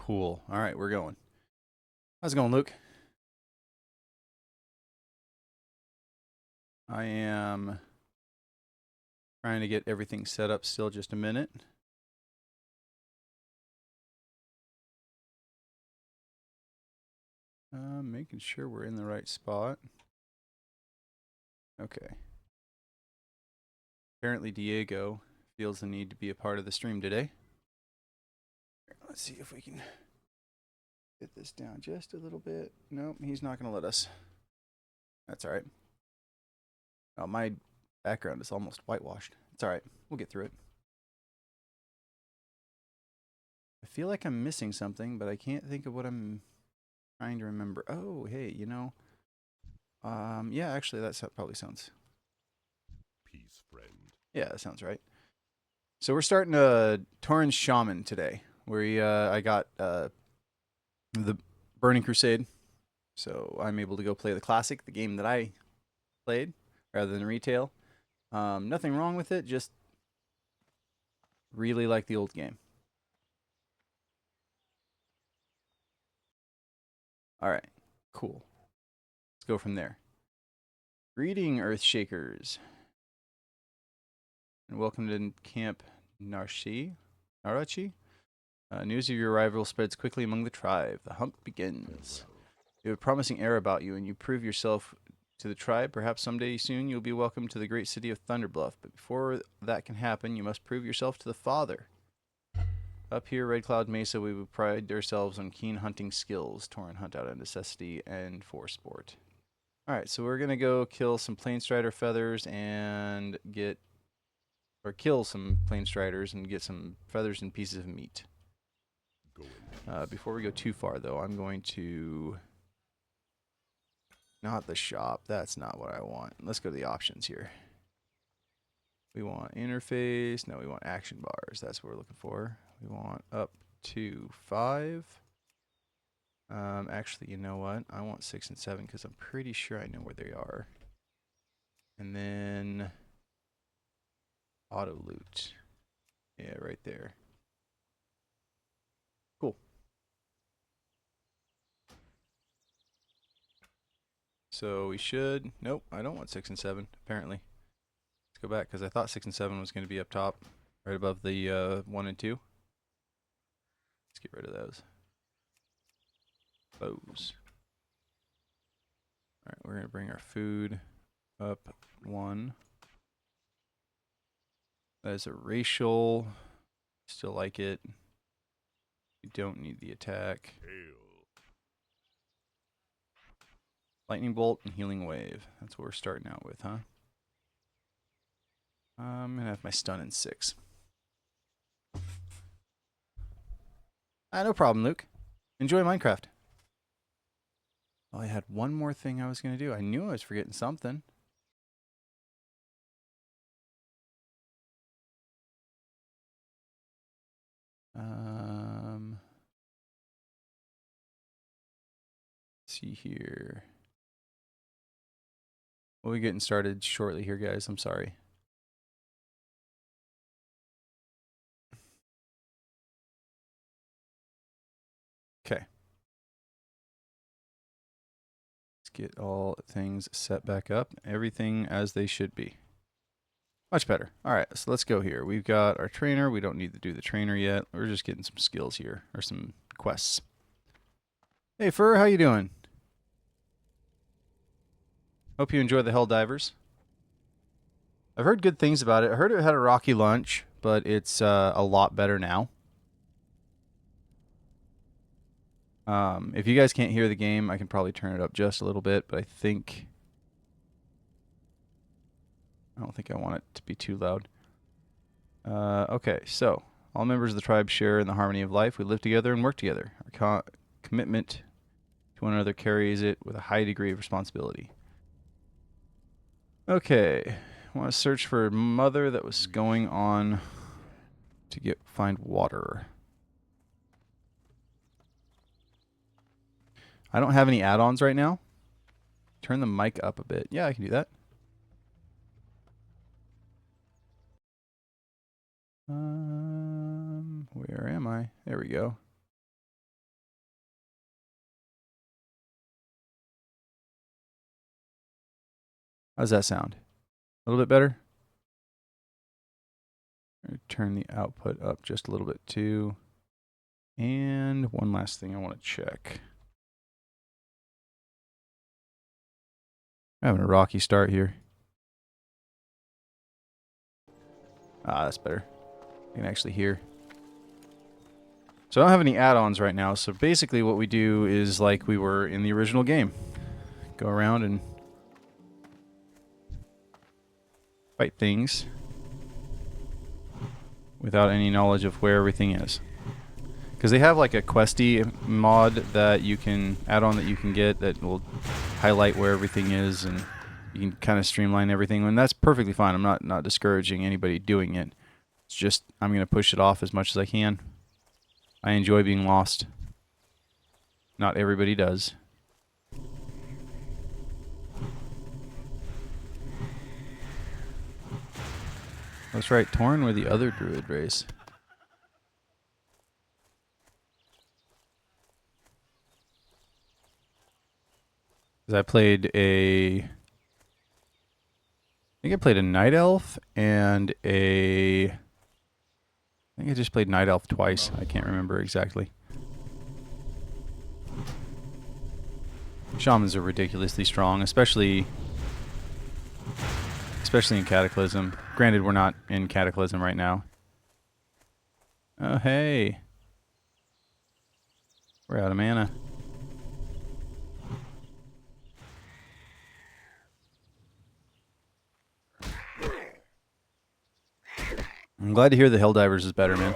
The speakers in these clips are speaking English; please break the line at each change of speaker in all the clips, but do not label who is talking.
Cool. All right, we're going. How's it going, Luke? I am trying to get everything set up still, just a minute. Making sure we're in the right spot. Okay. Apparently Diego feels the need to be a part of the stream today. Let's see if we can get this down just a little bit. Nope, he's not going to let us. That's all right. Oh, my background is almost whitewashed. It's all right. We'll get through it. I feel like I'm missing something, but I can't think of what I'm trying to remember. Oh, hey, yeah, actually, that probably sounds.
Peace, friend.
Yeah, that sounds right. So we're starting Tauren Shaman today. I got the Burning Crusade, so I'm able to go play the classic, the game that I played, rather than retail. Nothing wrong with it, just really like the old game. All right, cool. Let's go from there. Greeting, Earthshakers, and welcome to Camp Narachi. News of your arrival spreads quickly among the tribe. The hunt begins. You have a promising air about you, and you prove yourself to the tribe. Perhaps someday soon you'll be welcomed to the great city of Thunderbluff. But before that can happen, you must prove yourself to the Father. Up here, Red Cloud Mesa, we would pride ourselves on keen hunting skills. Tauren hunt out of necessity and for sport. All right, so we're gonna go kill some Plainstrider feathers and kill some Plainstriders and get some feathers and pieces of meat. Before we go too far, though, I'm going to. Not the shop. That's not what I want. Let's go to the options here. We want interface. No, we want action bars. That's what we're looking for. We want up to 5. Actually, you know what? I want 6 and 7 because I'm pretty sure I know where they are. And then auto loot. Yeah, right there. Cool. So we should. Nope, I don't want 6 and 7, apparently. Let's go back because I thought 6 and 7 was going to be up top, right above the 1 and 2. Let's get rid of those. Bows. Alright, we're going to bring our food up 1. That is a racial. Still like it. We don't need the attack. Lightning bolt and healing wave. That's what we're starting out with, huh? I'm going to have my stun in 6. No problem, Luke. Enjoy Minecraft. Oh, I had one more thing I was going to do. I knew I was forgetting something. Let's see here. We'll be getting started shortly here, guys. I'm sorry. Okay. Let's get all things set back up. Everything as they should be. Much better. All right, so let's go here. We've got our trainer. We don't need to do the trainer yet. We're just getting some skills here, or some quests. Hey, Fur, how you doing? Hope you enjoy the Helldivers. I've heard good things about it. I heard it had a rocky launch, but it's a lot better now. If you guys can't hear the game, I can probably turn it up just a little bit, but I don't think I want it to be too loud. Okay, so all members of the tribe share in the harmony of life. We live together and work together. Our commitment to one another carries it with a high degree of responsibility. Okay, I want to search for a mother that was going on to find water. I don't have any add-ons right now. Turn the mic up a bit. Yeah, I can do that. Where am I? There we go. How's that sound? A little bit better? Turn the output up just a little bit too. And one last thing I want to check. I'm having a rocky start here. Ah, that's better. I can actually hear. So I don't have any add-ons right now, so basically what we do is like we were in the original game. Go around and fight things without any knowledge of where everything is. Because they have like a questy mod that you can add on that you can get that will highlight where everything is, and you can kind of streamline everything, and that's perfectly fine. I'm not discouraging anybody doing it. It's just I'm going to push it off as much as I can. I enjoy being lost. Not everybody does. That's right, Tauren were the other druid race. Because I played I think I played a night elf and I think I just played night elf twice. I can't remember exactly. Shamans are ridiculously strong, especially in Cataclysm. Granted, we're not in Cataclysm right now. Oh, hey. We're out of mana. I'm glad to hear the Helldivers is better, man.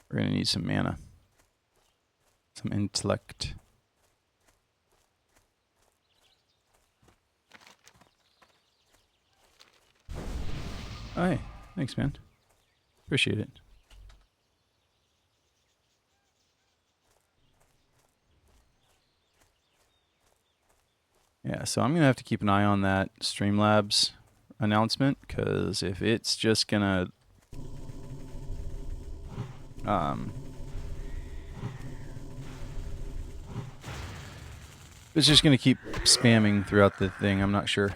We're going to need some mana. Some intellect. Oh, hey. Thanks, man. Appreciate it. Yeah, so I'm going to have to keep an eye on that Streamlabs announcement, because if it's just going to it's just going to keep spamming throughout the thing, I'm not sure.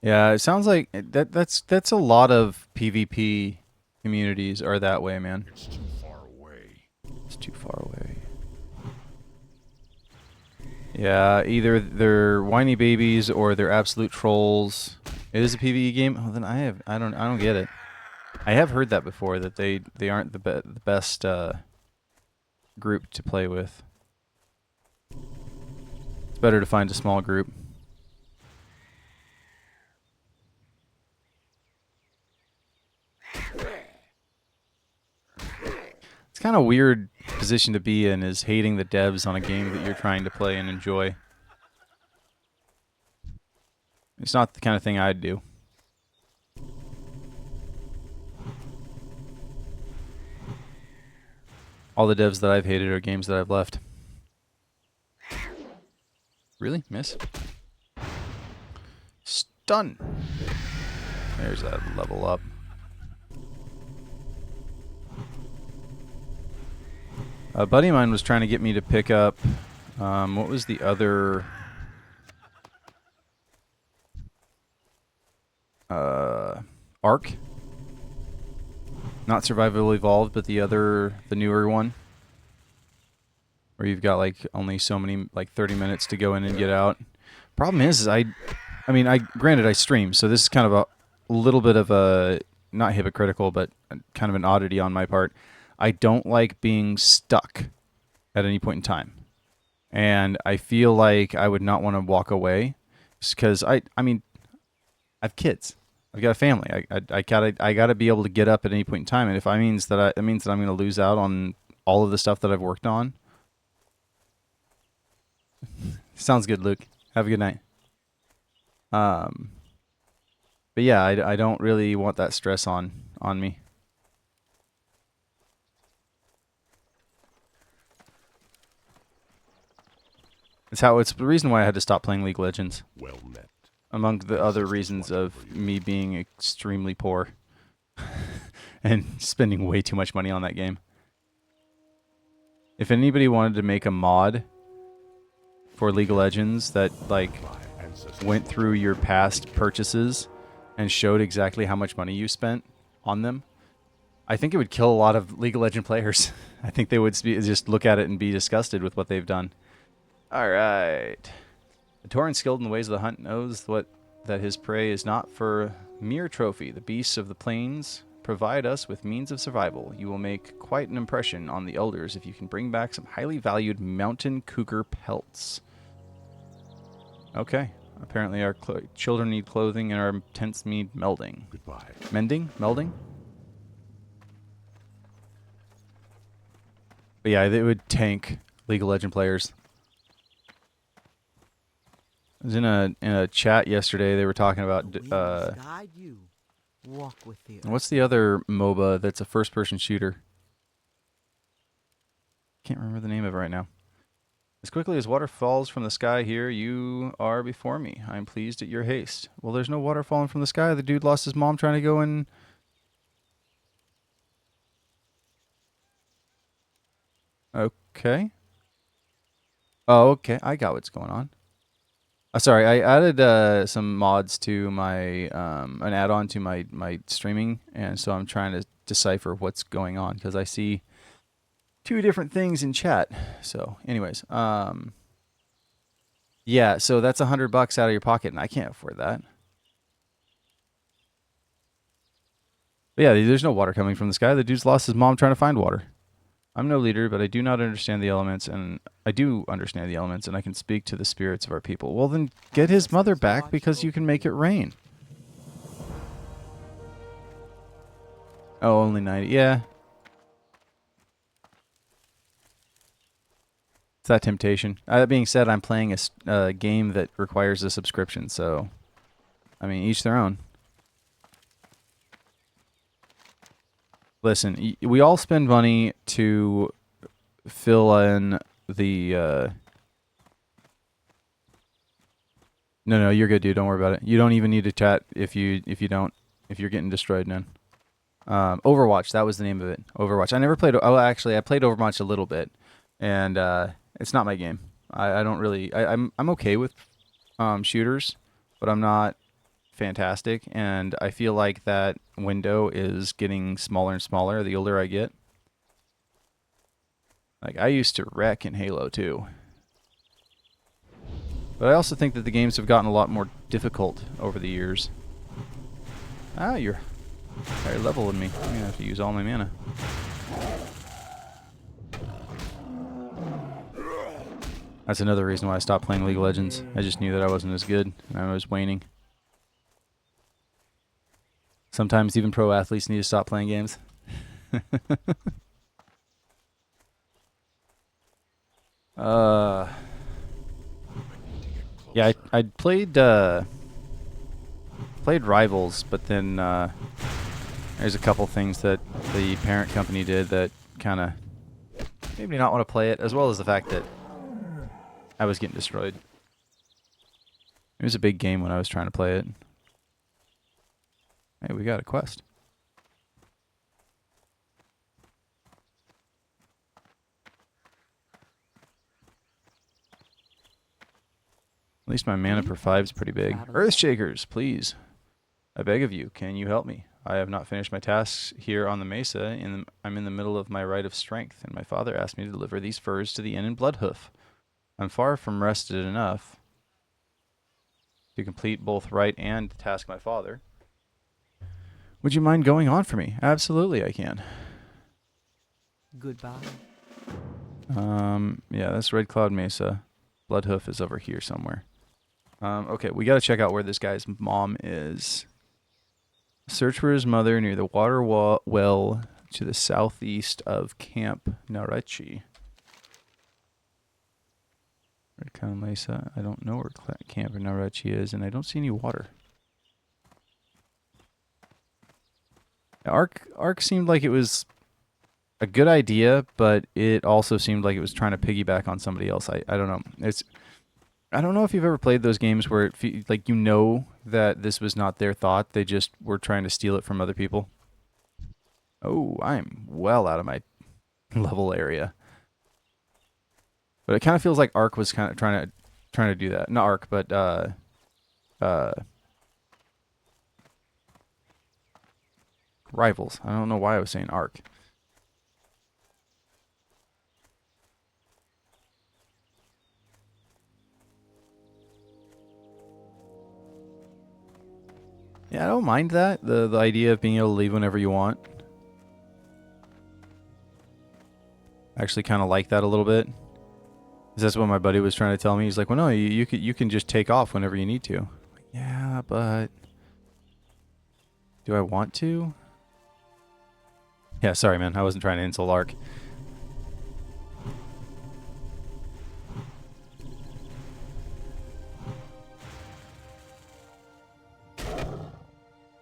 Yeah, it sounds like that's a lot of PvP communities are that way, man.
It's too far away.
It's too far away. Yeah, either they're whiny babies or they're absolute trolls. It is a PvE game. Oh, then I don't get it. I have heard that before, that they aren't the best group to play with. It's better to find a small group. It's kind of weird position to be in, is hating the devs on a game that you're trying to play and enjoy. It's not the kind of thing I'd do. All the devs that I've hated are games that I've left. Really? Miss? Stun! There's that level up. A buddy of mine was trying to get me to pick up, what was the other... Arc? Not Survival Evolved, but the newer one. Where you've got like only so many, like 30 minutes to go in and get out. Problem is granted I stream, so this is kind of a little bit of a, not hypocritical, but kind of an oddity on my part. I don't like being stuck at any point in time. And I feel like I would not want to walk away, because I have kids. I've got a family. I gotta be able to get up at any point in time, and if it means that I'm going to lose out on all of the stuff that I've worked on. Sounds good, Luke. Have a good night. But yeah, I don't really want that stress on me. It's the reason why I had to stop playing League of Legends.
Well met.
Among the other reasons of me being extremely poor. and spending way too much money on that game. If anybody wanted to make a mod for League of Legends that like went through your past purchases and showed exactly how much money you spent on them, I think it would kill a lot of League of Legends players. I think they would just look at it and be disgusted with what they've done. All right. The Tauren skilled in the ways of the hunt knows that his prey is not for mere trophy. The beasts of the plains provide us with means of survival. You will make quite an impression on the elders if you can bring back some highly valued mountain cougar pelts. Okay. Apparently our children need clothing and our tents need melding.
Goodbye.
Mending? Melding? But yeah, they would tank League of Legends players. I was in a chat yesterday. They were talking about
guide you. Walk with you.
what's the other MOBA that's a first-person shooter? Can't remember the name of it right now. As quickly as water falls from the sky here, you are before me. I am pleased at your haste. Well, there's no water falling from the sky. The dude lost his mom trying to go and... Okay. Oh, okay. I got what's going on. Sorry, I added some mods to my an add-on to my streaming, and so I'm trying to decipher what's going on because I see two different things in chat. So, anyways, yeah, so that's $100 out of your pocket, and I can't afford that. But yeah, there's no water coming from the sky. The dude's lost his mom trying to find water. I'm no leader, but I do not understand the elements, and I do understand the elements, and I can speak to the spirits of our people. Well, then get his mother back because you can make it rain. Oh, only 90. Yeah. It's that temptation. That being said, I'm playing a game that requires a subscription, so, I mean, each their own. Listen, we all spend money to fill in the... No, you're good, dude. Don't worry about it. You don't even need to chat if you're getting destroyed, man. Overwatch, that was the name of it. Overwatch. I never played... Oh, actually, I played Overwatch a little bit, and it's not my game. I don't really... I'm okay with shooters, but I'm not fantastic, and I feel like that window is getting smaller and smaller the older I get. Like, I used to wreck in Halo too. But I also think that the games have gotten a lot more difficult over the years. Ah, you're higher level than me. I'm gonna have to use all my mana. That's another reason why I stopped playing League of Legends. I just knew that I wasn't as good, and I was waning. Sometimes even pro athletes need to stop playing games. Yeah, I played Rivals, but then there's a couple things that the parent company did that kind of made me not want to play it, as well as the fact that I was getting destroyed. It was a big game when I was trying to play it. Hey, we got a quest. At least my mana per 5 is pretty big. Earthshakers, please. I beg of you, can you help me? I have not finished my tasks here on the mesa. I'm in the middle of my rite of strength, and my father asked me to deliver these furs to the inn in Bloodhoof. I'm far from rested enough to complete both rite and task my father. Would you mind going on for me? Absolutely, I can.
Goodbye.
Yeah, that's Red Cloud Mesa. Bloodhoof is over here somewhere. Okay, we got to check out where this guy's mom is. Search for his mother near the water well to the southeast of Camp Narechi. Red Cloud Mesa. I don't know where Camp Narechi is, and I don't see any water. Arc seemed like it was a good idea, but it also seemed like it was trying to piggyback on somebody else. I don't know. I don't know if you've ever played those games where like you know that this was not their thought. They just were trying to steal it from other people. Oh, I'm well out of my level area. But it kind of feels like Ark was kind of trying to do that. Not Ark, but uh Rivals. I don't know why I was saying Ark. Yeah, I don't mind that. The idea of being able to leave whenever you want. I actually kind of like that a little bit. 'Cause that's what my buddy was trying to tell me. He's like, "Well, no, you can just take off whenever you need to." Like, yeah, but do I want to? Yeah, sorry, man. I wasn't trying to insult Ark.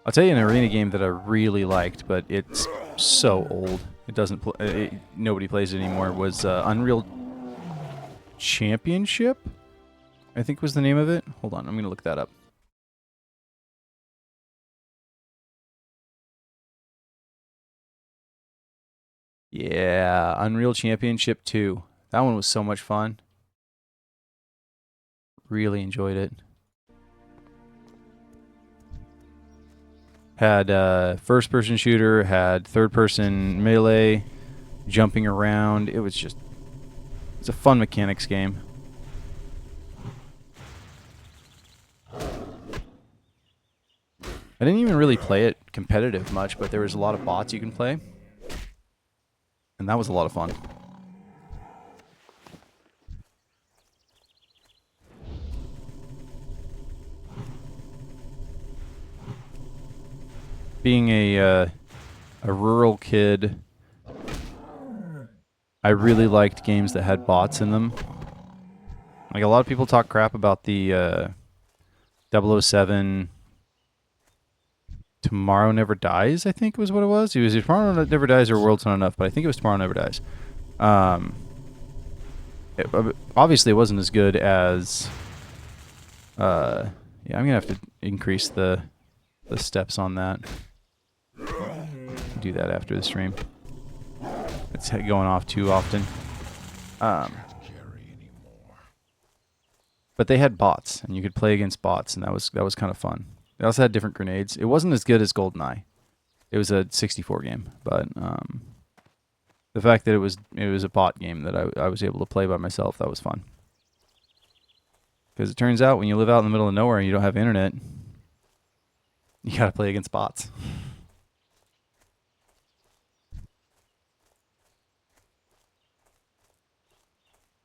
I'll tell you an arena game that I really liked, but it's so old. It doesn't. Nobody plays it anymore. Was Unreal Championship? I think was the name of it. Hold on, I'm gonna look that up. Yeah, Unreal Championship 2. That one was so much fun. Really enjoyed it. Had first person shooter, had third person melee, jumping around. It's a fun mechanics game. I didn't even really play it competitive much, but there was a lot of bots you can play. And that was a lot of fun. Being a rural kid, I really liked games that had bots in them. Like a lot of people talk crap about the 007 Tomorrow Never Dies, I think was what it was. It was Tomorrow Never Dies or World's Not Enough, but I think it was Tomorrow Never Dies. Obviously, it wasn't as good as. Yeah, I'm gonna have to increase the steps on that. Do that after the stream. It's going off too often. But they had bots, and you could play against bots, and that was kind of fun. They also had different grenades. It wasn't as good as GoldenEye. It was a 64 game, but the fact that it was a bot game that I was able to play by myself, that was fun. Because it turns out when you live out in the middle of nowhere and you don't have internet, you gotta play against bots.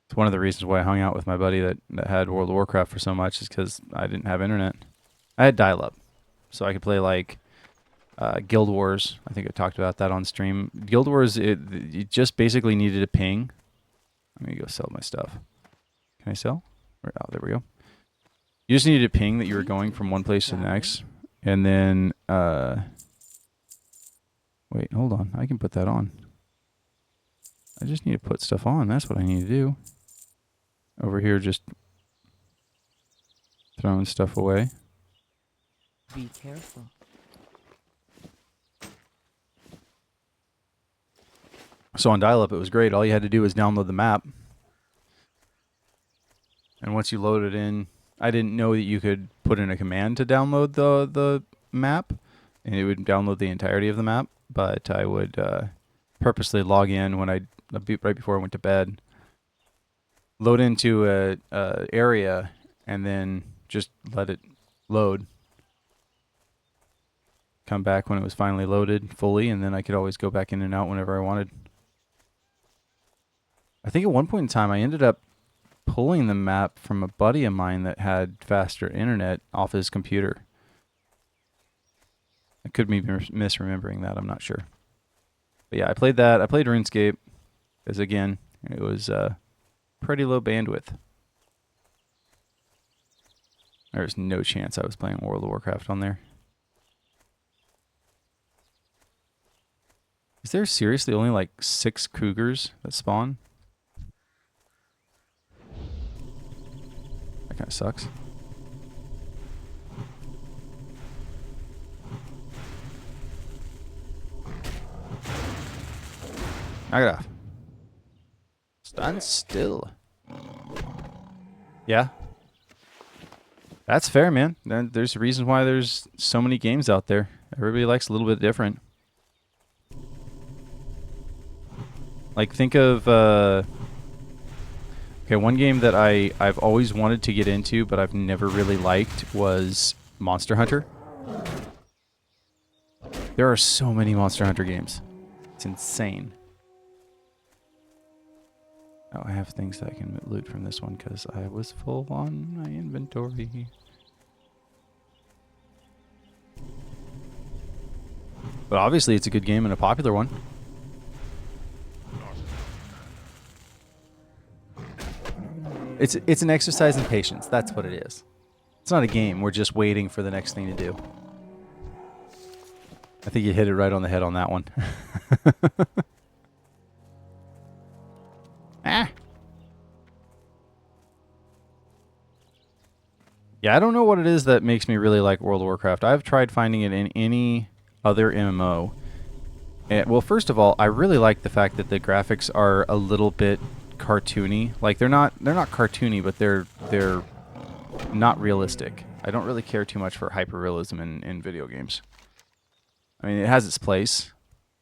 It's one of the reasons why I hung out with my buddy that had World of Warcraft for so much is because I didn't have internet. I had dial-up, so I could play like Guild Wars. I think I talked about that on stream. Guild Wars, you just basically needed a ping. Let me go sell my stuff. Can I sell? Oh, there we go. You just needed a ping that you were going from one place to the next. And then, wait, hold on. I can put that on. I just need to put stuff on. That's what I need to do. Over here, just throwing stuff away.
Be careful.
So on dial-up, it was great. All you had to do was download the map. And once you load it in, I didn't know that you could put in a command to download the map, and it would download the entirety of the map. But I would purposely log in when right before I went to bed, load into a area, and then just let it load. Come back when it was finally loaded fully, and then I could always go back in and out whenever I wanted. I think at one point in time I ended up pulling the map from a buddy of mine that had faster internet off his computer. I could be misremembering that. I'm not sure. But yeah, I played that. I played RuneScape, because again, it was pretty low bandwidth. There's no chance I was playing World of Warcraft on there. Is there seriously only like 6 cougars that spawn? That kind of sucks. Knock it off. Stand still. Yeah. That's fair, man. There's a reason why there's so many games out there. Everybody likes a little bit different. Like, think of... okay, one game that I've always wanted to get into, but I've never really liked was Monster Hunter. There are so many Monster Hunter games. It's insane. Oh, I have things that I can loot from this one because I was full on my inventory. But obviously it's a good game and a popular one. It's an exercise in patience. That's what it is. It's not a game. We're just waiting for the next thing to do. I think you hit it right on the head on that one. Ah. Yeah, I don't know what it is that makes me really like World of Warcraft. I've tried finding it in any other MMO. Well, first of all, I really like the fact that the graphics are a little bit cartoony. Like they're not cartoony, but they're not realistic. I don't really care too much for hyperrealism in video games. I mean, it has its place,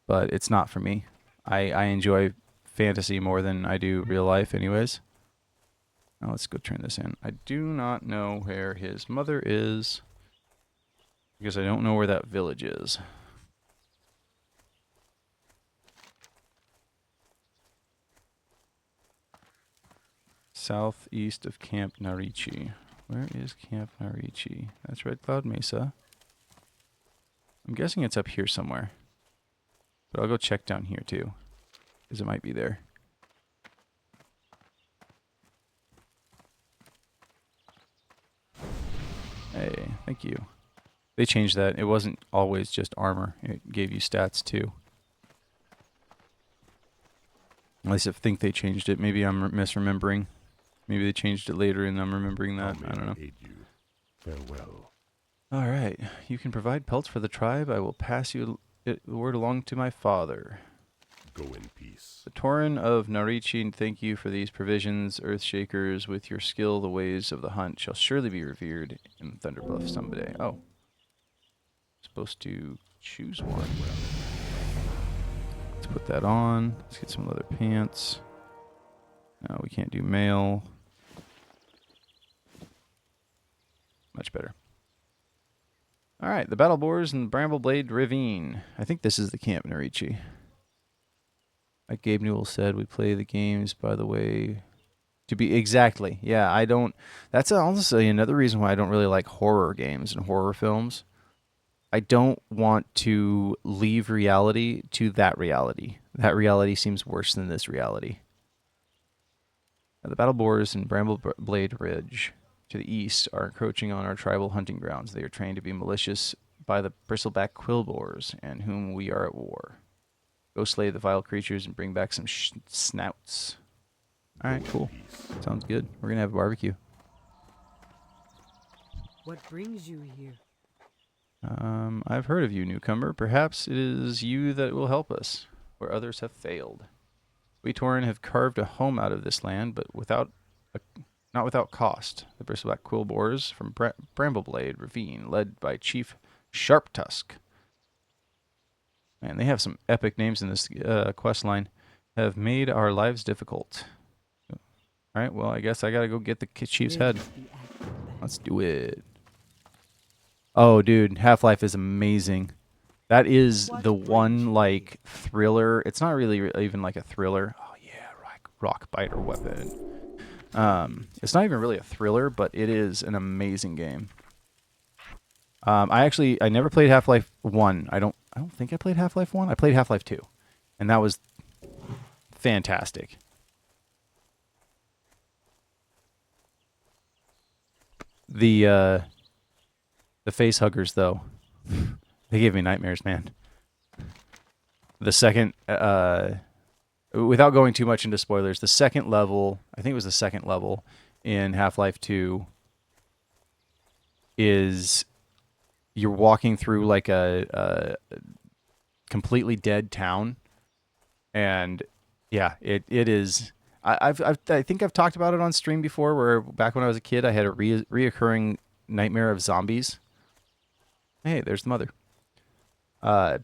but it's not for me. I enjoy fantasy more than I do real life anyways. Now let's go turn this in. I do not know where his mother is because I don't know where that village is. Southeast of Camp Narichi. Where is Camp Narichi? That's Red Cloud Mesa. I'm guessing it's up here somewhere. But I'll go check down here too, because it might be there. Hey, thank you. They changed that. It wasn't always just armor. It gave you stats too. At least I think they changed it. Maybe I'm misremembering. Maybe they changed it later and I'm remembering that. I don't know.
Aid you. Farewell.
All right. You can provide pelts for the tribe. I will pass you the word along to my father.
Go in peace.
The Tauren of Narichi, thank you for these provisions. Earthshakers, with your skill, the ways of the hunt shall surely be revered in Thunderbluff someday. Oh. Supposed to choose one. Let's put that on. Let's get some leather pants. No, we can't do mail. Much better. All right, the Battle Boars and Brambleblade Ravine. I think this is the Camp Narichi. Like Gabe Newell said, we play the games, by the way, to be exactly. Yeah, I don't. That's honestly another reason why I don't really like horror games and horror films. I don't want to leave reality to that reality. That reality seems worse than this reality. Now, the Battle Boars and Brambleblade Ridge to the east are encroaching on our tribal hunting grounds. They are trained to be malicious by the bristleback quillboars, and whom we are at war. Go slay the vile creatures and bring back some snouts. All right, cool. Sounds good. We're going to have a barbecue.
What brings you here?
I've heard of you, newcomer. Perhaps it is you that will help us, where others have failed. We Tauren have carved a home out of this land, but not without cost. The bristleback quillboars from Brambleblade Ravine, led by Chief Sharptusk. Man, they have some epic names in this quest line. Have made our lives difficult. All right, well, I guess I gotta go get the chief's head. Let's do it. Oh, dude, Half-Life is amazing. That is the one, like, thriller. It's not really even like a thriller. Oh, yeah, rock biter weapon. It's not even really a thriller, but it is an amazing game. I never played Half-Life 1. I don't think I played Half-Life 1. I played Half-Life 2. And that was fantastic. The face huggers, though, they gave me nightmares, man. The second, without going too much into spoilers, the second level, I think it was the second level in Half-Life 2, is you're walking through like a completely dead town, and Yeah, it is. I think I've talked about it on stream before. Where back when I was a kid, I had a reoccurring nightmare of zombies. Hey, there's the mother.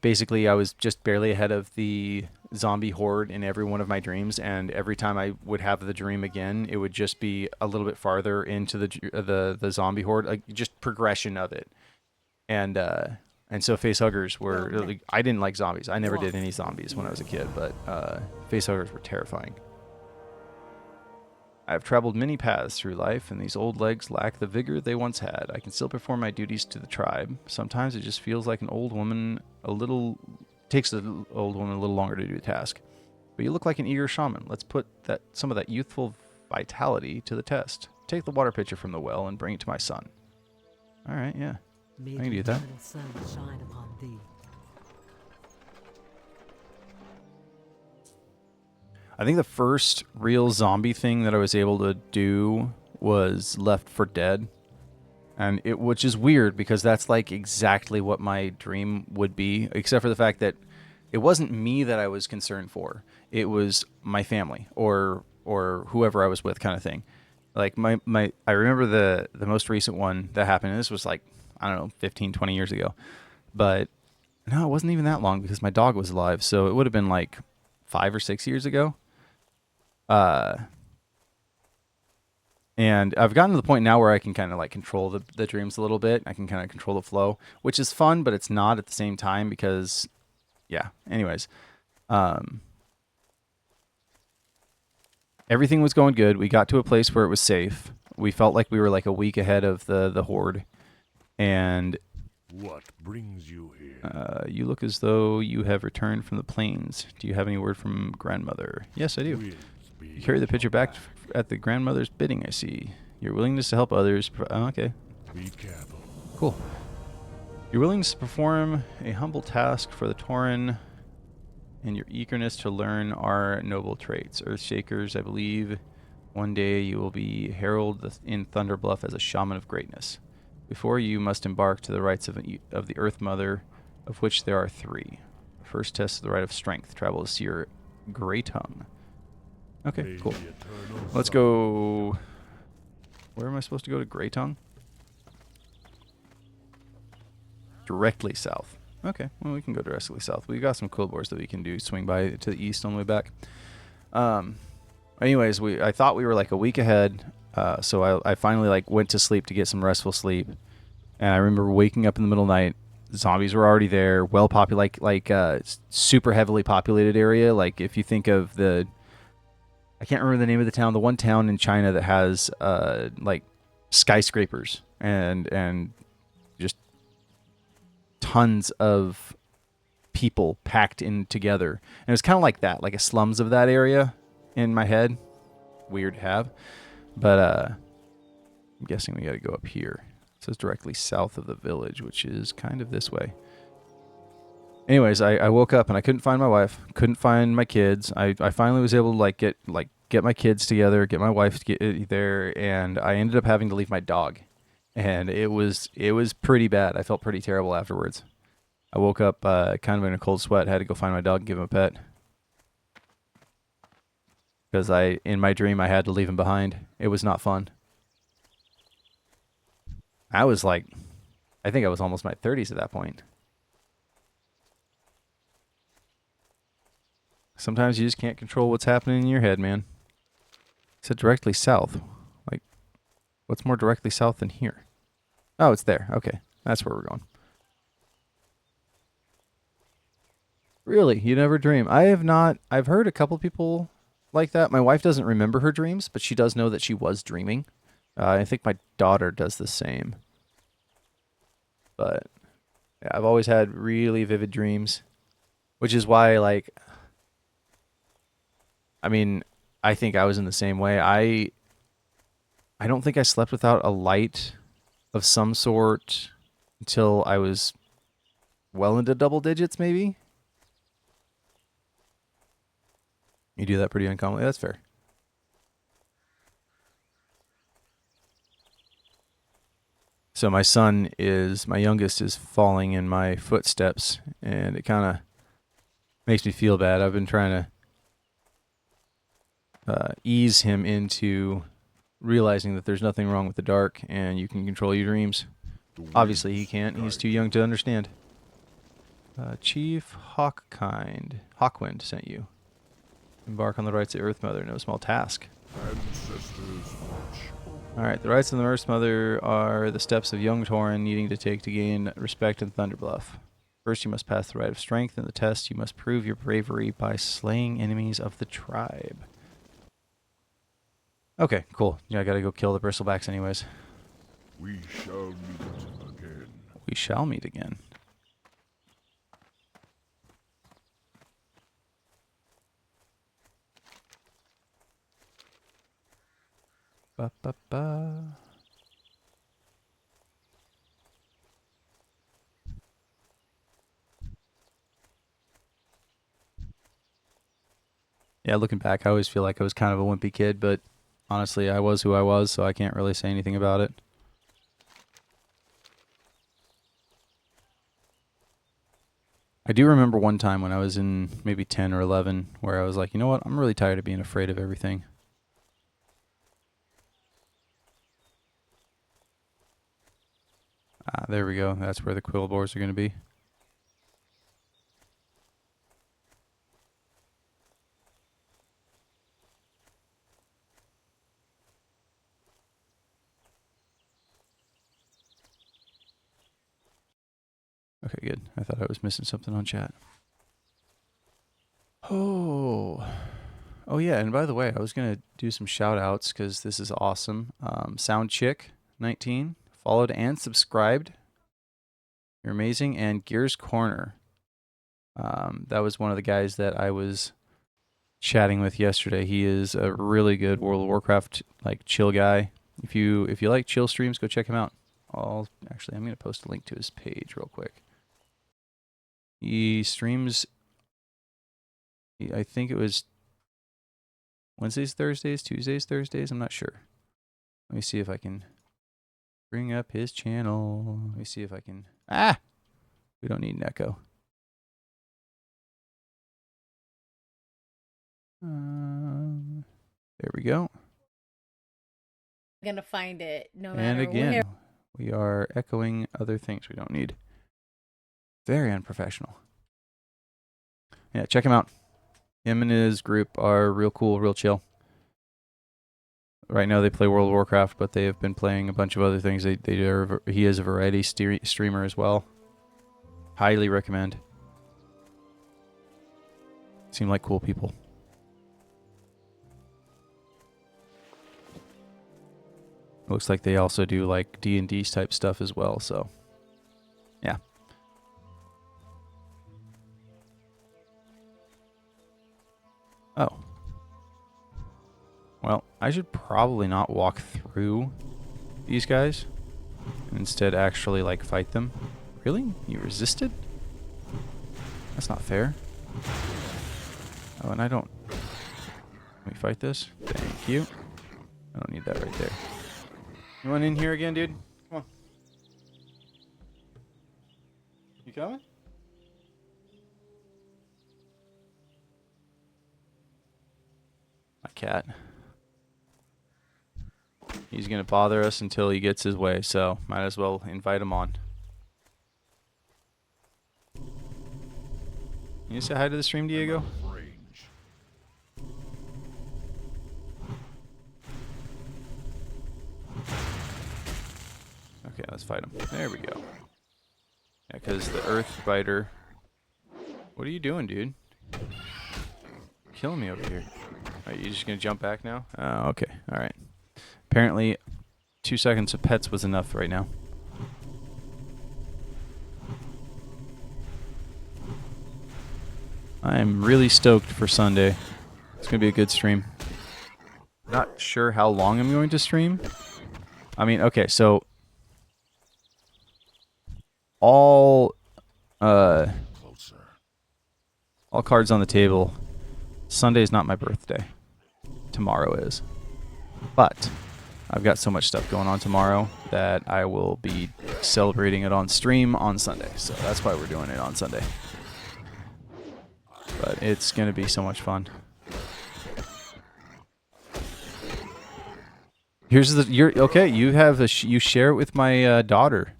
Basically, I was just barely ahead of the zombie horde in every one of my dreams, and every time I would have the dream again, it would just be a little bit farther into the zombie horde, like just progression of it. And so facehuggers
Well
were
met,
like, I didn't like zombies. I never did
dwarf.
any zombies when I was a kid, but facehuggers were terrifying. I have traveled many paths through life, and these old legs lack the vigor they once had. I can still perform my duties to the tribe. Sometimes it just feels like an old woman a little takes the old woman a little longer to do the task. But you look like an eager shaman. Let's put some of that youthful vitality to the test. Take the water pitcher from the well and bring it to my son. All right, yeah.
May
I can
the
do that.
eternal sun shine upon thee.
I think the first real zombie thing that I was able to do was Left for Dead. And which is weird because that's like exactly what my dream would be, except for the fact that it wasn't me that I was concerned for. It was my family or whoever I was with, kind of thing. Like my I remember the most recent one that happened, and this was like, I don't know, 15, 20 years ago. But no, it wasn't even that long because my dog was alive, so it would have been like 5 or 6 years ago. Uh And I've gotten to the point now where I can kind of like control the dreams a little bit. I can kind of control the flow, which is fun, but it's not at the same time because, yeah. Anyways, um, everything was going good. We got to a place where it was safe. We felt like we were like a week ahead of the horde, and
What brings you here?
you look as though you have returned from the plains. Do you have any word from grandmother? Yes, I do.
Winds
You carry the pitcher back at the grandmother's bidding, I see. Your willingness to help others. Okay,
Be careful.
cool. Your willingness to perform a humble task for the Tauren and your eagerness to learn are noble traits. Earthshakers, I believe one day you will be heralded in Thunderbluff as a shaman of greatness. Before you must embark to the rites of the Earth Mother, of which there are three. The first test is the rite of strength. Travel to see your Grey Tongue. Okay,
May
cool.
the eternal
Let's
sun
go. Where am I supposed to go to? Grey Tongue? Directly south. Okay, well, we can go directly south. We've got some cool boars that we can do. Swing by to the east on the way back. Anyways, I thought we were like a week ahead, so I finally like went to sleep to get some restful sleep. And I remember waking up in the middle of the night. Zombies were already there, well populated, like super heavily populated area. Like if you think of I can't remember the name of the town. The one town in China that has like skyscrapers and just tons of people packed in together. And it was kind of like that, like a slums of that area in my head. Weird to have, but I'm guessing we got to go up here. It says directly south of the village, which is kind of this way. Anyways, I woke up and I couldn't find my wife, couldn't find my kids. I finally was able to get my kids together, get my wife to get there, and I ended up having to leave my dog. And it was pretty bad. I felt pretty terrible afterwards. I woke up kind of in a cold sweat, had to go find my dog and give him a pet. Because in my dream I had to leave him behind. It was not fun. I was like, I think I was almost my 30s at that point. Sometimes you just can't control what's happening in your head, man. It said directly south. Like, what's more directly south than here? Oh, it's there. Okay, that's where we're going. Really? You never dream? I have not. I've heard a couple people like that. My wife doesn't remember her dreams, but she does know that she was dreaming. I think my daughter does the same. But yeah, I've always had really vivid dreams, which is why, like, I mean, I think I was in the same way. I don't think I slept without a light of some sort until I was well into double digits, maybe. You do that pretty uncommonly. That's fair. So my youngest is falling in my footsteps, and it kind of makes me feel bad. I've been trying to ease him into realizing that there's nothing wrong with the dark and you can control your dreams. Obviously he can't. He's too young to understand. Chief Hawkwind sent you. Embark on the rites of Earth Mother. No small task. Alright, the rites of the Earth Mother are the steps of young Tauren needing to take to gain respect in Thunderbluff. First, you must pass the rite of strength. In the test, you must prove your bravery by slaying enemies of the tribe. Okay, cool. Yeah, I gotta go kill the bristlebacks anyways.
We shall meet again.
We shall meet again. Ba ba ba. Yeah, looking back, I always feel like I was kind of a wimpy kid, but honestly, I was who I was, so I can't really say anything about it. I do remember one time when I was in maybe 10 or 11 where I was like, you know what, I'm really tired of being afraid of everything. Ah, there we go. That's where the quill boars are going to be. Okay, good. I thought I was missing something on chat. Oh. Oh, yeah. And by the way, I was going to do some shout outs because this is awesome. SoundChick19 followed and subscribed. You're amazing. And Gears Corner. That was one of the guys that I was chatting with yesterday. He is a really good World of Warcraft like chill guy. If you like chill streams, go check him out. I'm going to post a link to his page real quick. He streams, I think it was Wednesdays, Thursdays, Tuesdays, Thursdays. I'm not sure. Let me see if I can bring up his channel. Let me see if I can. We don't need an echo. There we go.
Gonna find it no
And
matter
again,
where.
we are echoing other things we don't need. Very unprofessional. Yeah, check him out. Him and his group are real cool, real chill. Right now they play World of Warcraft, but they have been playing a bunch of other things. He is a variety streamer as well. Highly recommend. Seem like cool people. Looks like they also do like D&D type stuff as well, so yeah. Oh. Well, I should probably not walk through these guys. And instead actually like fight them. Really? You resisted? That's not fair. Oh, and I don't... Let me fight this. Thank you. I don't need that right there. You want in here again, dude? Come on. You coming? My cat. He's gonna bother us until he gets his way, so might as well invite him on. You say hi to the stream, Diego? Okay, let's fight him. There we go. Yeah, because the Earth Biter... What are you doing, dude? Killing me over here. Are you just going to jump back now? Oh, okay. Alright. Apparently, 2 seconds of pets was enough right now. I'm really stoked for Sunday. It's going to be a good stream. Not sure how long I'm going to stream. I mean, okay, so... all cards on the table. Sunday is not my birthday. Tomorrow is. But I've got so much stuff going on tomorrow that I will be celebrating it on stream on Sunday. So that's why we're doing it on Sunday. But it's going to be so much fun. Here's the you're okay. You have you share it with my daughter.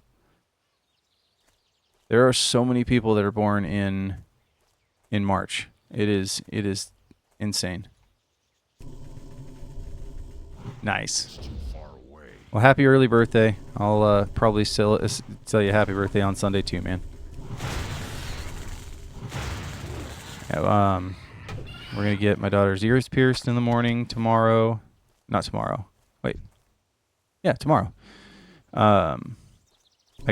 There are so many people that are born in March. It is insane. Nice.
Too far away.
Well, happy early birthday. I'll probably still tell you happy birthday on Sunday too, man. Yeah, we're gonna get my daughter's ears pierced in the morning tomorrow. Not tomorrow. Wait. Yeah, tomorrow. I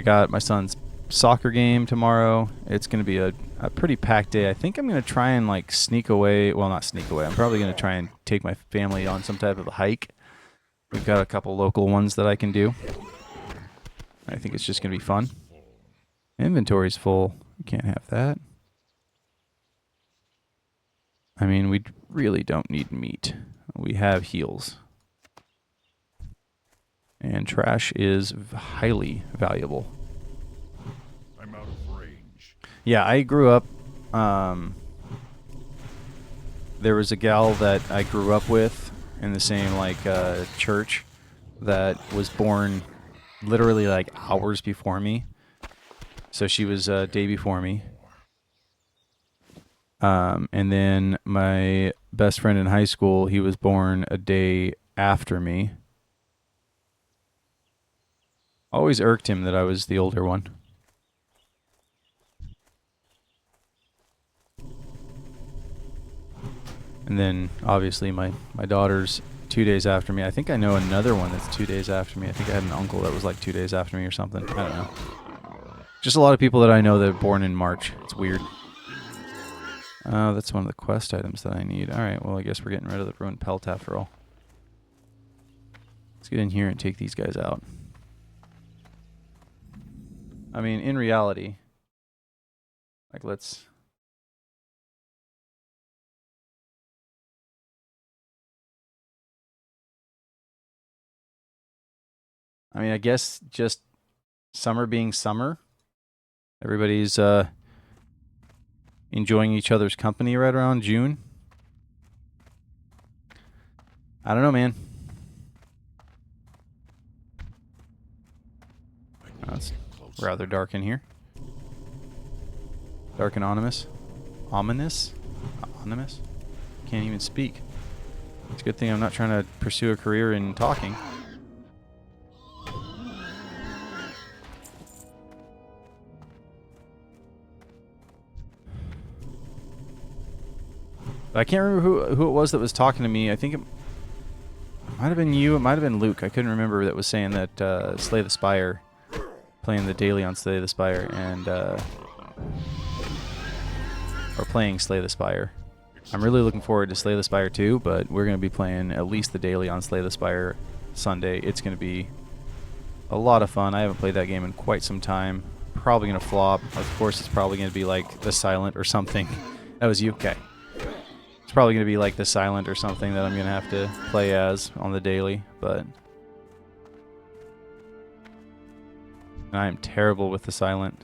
got my son's soccer game tomorrow. It's gonna be a pretty packed day. I think I'm gonna try and like sneak away. Well, not sneak away. I'm probably gonna try and take my family on some type of a hike. We've got a couple local ones that I can do. I think it's just gonna be fun. Inventory's full. You can't have that. I mean, we really don't need meat. We have heals. And trash is highly valuable.
I'm out of range.
Yeah, I grew up. There was a gal that I grew up with in the same church that was born literally like hours before me. So she was a day before me. And then my best friend in high school, he was born a day after me. Always irked him that I was the older one. And then, obviously, my daughter's 2 days after me. I think I know another one that's 2 days after me. I think I had an uncle that was like 2 days after me or something. I don't know. Just a lot of people that I know that are born in March. It's weird. That's one of the quest items that I need. Alright, well, I guess we're getting rid of the ruined pelt after all. Let's get in here and take these guys out. I mean, in reality, like, let's... I mean, I guess just summer being summer, everybody's enjoying each other's company right around June. I don't know, man. Oh, it's rather dark in here. Dark and ominous. Ominous? Ominous? Can't even speak. It's a good thing I'm not trying to pursue a career in talking. I can't remember who it was that was talking to me. I think it might have been you. It might have been Luke. I couldn't remember that was saying that Slay the Spire, playing the daily on Slay the Spire, and or playing Slay the Spire. I'm really looking forward to Slay the Spire too, but we're going to be playing at least the daily on Slay the Spire Sunday. It's going to be a lot of fun. I haven't played that game in quite some time. Probably going to flop. Of course, it's probably going to be like the Silent or something. That was you? Okay. It's probably going to be like the Silent or something that I'm going to have to play as on the daily, but I am terrible with the Silent.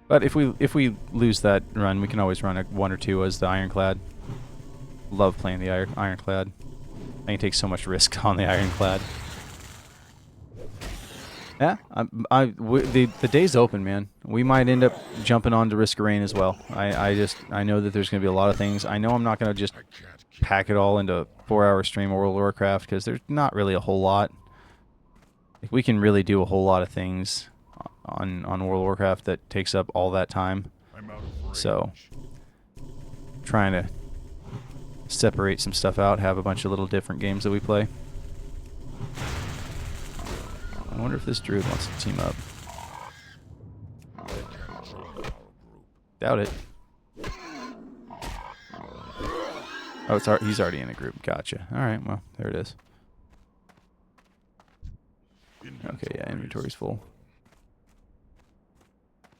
But if we lose that run, we can always run a 1 or 2 as the Ironclad. Love playing the Ironclad. I can take so much risk on the Ironclad. Yeah, the day's open, man. We might end up jumping on to Risk of Rain as well. I know that there's going to be a lot of things. I know I'm not going to just pack it all into a 4-hour stream of World of Warcraft because there's not really a whole lot. Like, we can really do a whole lot of things on World of Warcraft that takes up all that time. So, trying to separate some stuff out, have a bunch of little different games that we play. I wonder if this druid wants to team up. Doubt it. Oh, he's already in a group. Gotcha. All right, well, there it is. Okay, yeah, inventory's full.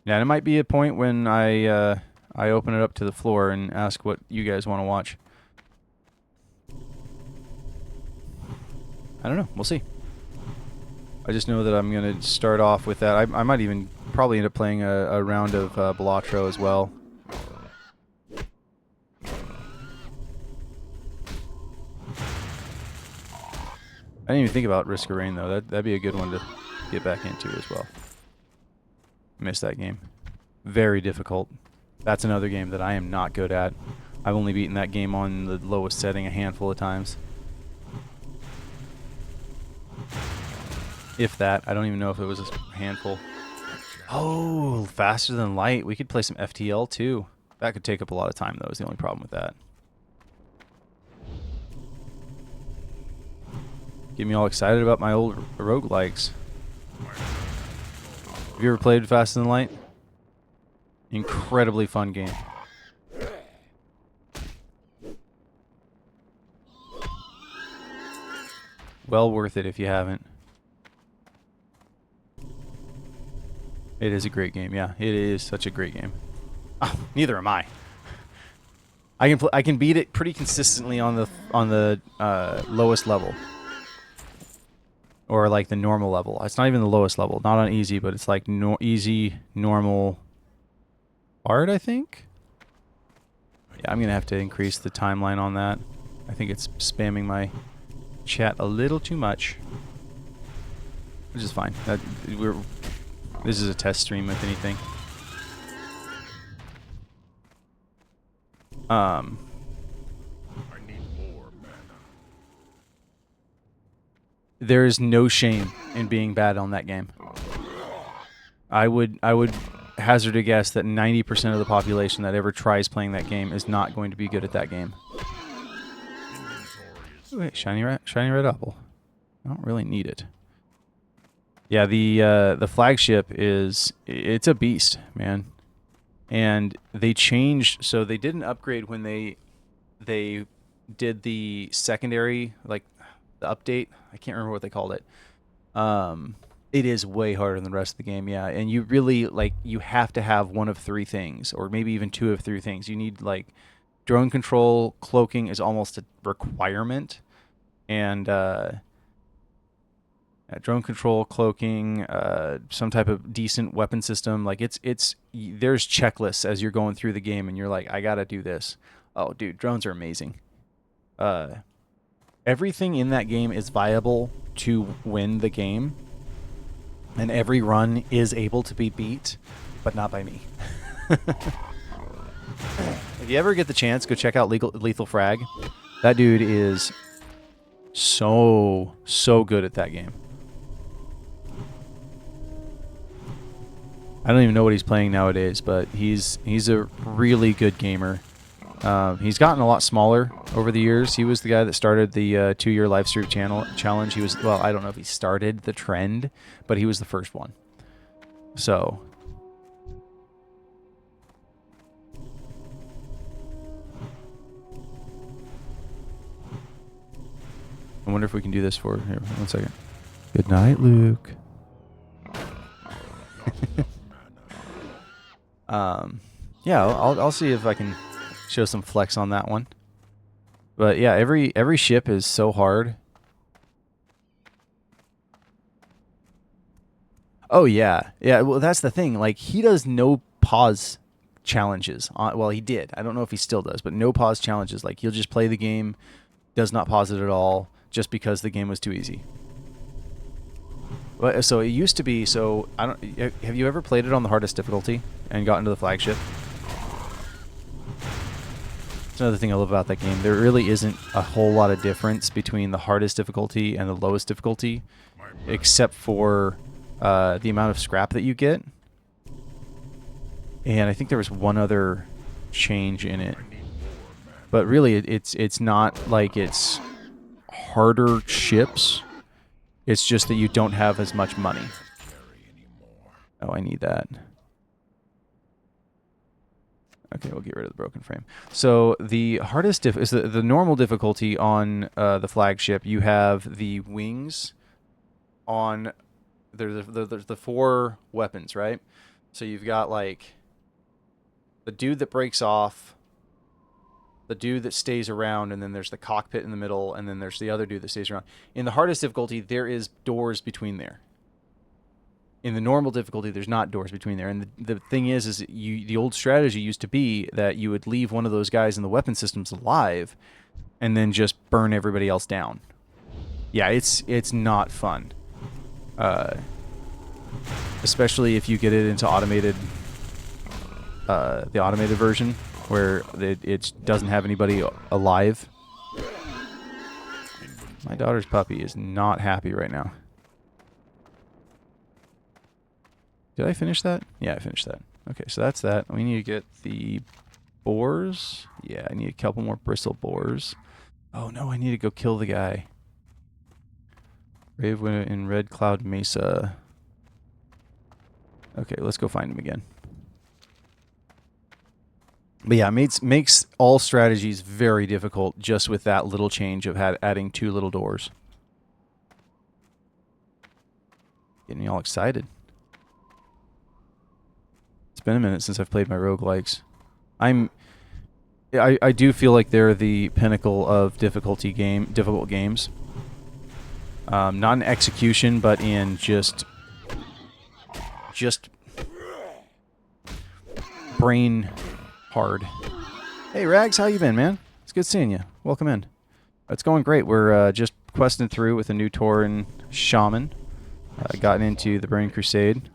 Yeah, and it might be a point when I open it up to the floor and ask what you guys want to watch. I don't know. We'll see. I just know that I'm going to start off with that. I might even probably end up playing a round of Balatro as well. I didn't even think about Risk of Rain though. That'd be a good one to get back into as well. Missed that game. Very difficult. That's another game that I am not good at. I've only beaten that game on the lowest setting a handful of times. If that. I don't even know if it was a handful. Oh, faster than light. We could play some FTL too. That could take up a lot of time though, is the only problem with that. Get me all excited about my old roguelikes. Have you ever played Faster Than Light? Incredibly fun game. Well worth it if you haven't. It is a great game, yeah. It is such a great game. Oh, neither am I. I can beat it pretty consistently on the lowest level. Or like the normal level. It's not even the lowest level. Not on easy, but it's like easy, normal, hard, I think? Yeah, I'm going to have to increase the timeline on that. I think it's spamming my chat a little too much. Which is fine. This is a test stream, if anything.
I need more mana.
There is no shame in being bad on that game. I would hazard a guess that 90% of the population that ever tries playing that game is not going to be good at that game. Ooh, wait, shiny red apple. I don't really need it. Yeah, the flagship it's a beast, man. And they changed, so they did an upgrade when they did the secondary, like the update. I can't remember what they called it. It is way harder than the rest of the game, yeah. And you really, like, you have to have one of three things, or maybe even two of three things. You need, like, drone control, cloaking is almost a requirement. And drone control, cloaking, some type of decent weapon system. Like, there's checklists as you're going through the game, and you're like, I gotta do this. Oh, dude, drones are amazing. Everything in that game is viable to win the game. And every run is able to be beat, but not by me. If you ever get the chance, go check out Lethal Frag. That dude is so good at that game. I don't even know what he's playing nowadays, but he's a really good gamer. He's gotten a lot smaller over the years. He was the guy that started the 2-year live stream challenge. He was, well, I don't know if he started the trend, but he was the first one. So I wonder if we can do this for here. 1 second. Good night, Luke. Yeah, I'll see if I can show some flex on that one. But yeah, every ship is so hard. Oh yeah. Yeah, well that's the thing. Like he does no pause challenges. Well, he did. I don't know if he still does, but no pause challenges. Like he'll just play the game, does not pause it at all just because the game was too easy. But so it used to be, so I don't have you ever played it on the hardest difficulty and gotten to the flagship? That's another thing I love about that game. There really isn't a whole lot of difference between the hardest difficulty and the lowest difficulty, except for the amount of scrap that you get. And I think there was one other change in it. But really, it's not like it's harder ships. It's just that you don't have as much money. Oh, I need that. Okay, we'll get rid of the broken frame. So the hardest is the normal difficulty on the flagship. You have the wings on. There's the 4 weapons, right? So you've got like the dude that breaks off, the dude that stays around, and then there's the cockpit in the middle, and then there's the other dude that stays around. In the hardest difficulty, there is doors between there. In the normal difficulty, there's not doors between there. And the thing is the old strategy used to be that you would leave one of those guys in the weapon systems alive and then just burn everybody else down. Yeah, it's not fun. Uh, especially if you get it into automated, the automated version where it doesn't have anybody alive. My daughter's puppy is not happy right now. Did I finish that? Yeah, I finished that. Okay, so that's that. We need to get the boars. Yeah, I need a couple more bristle boars. Oh no, I need to go kill the guy. Brave in Red Cloud Mesa. Okay, let's go find him again. But yeah, makes all strategies very difficult just with that little change of adding 2 little doors. Getting me all excited. It's been a minute since I've played my roguelikes. I do feel like they're the pinnacle of difficult games. Not in execution, but in just brain hard. Hey Rags, how you been, man? It's good seeing you. Welcome in. It's going great. We're just questing through with a new Tauren shaman. Gotten into the Burning Crusade.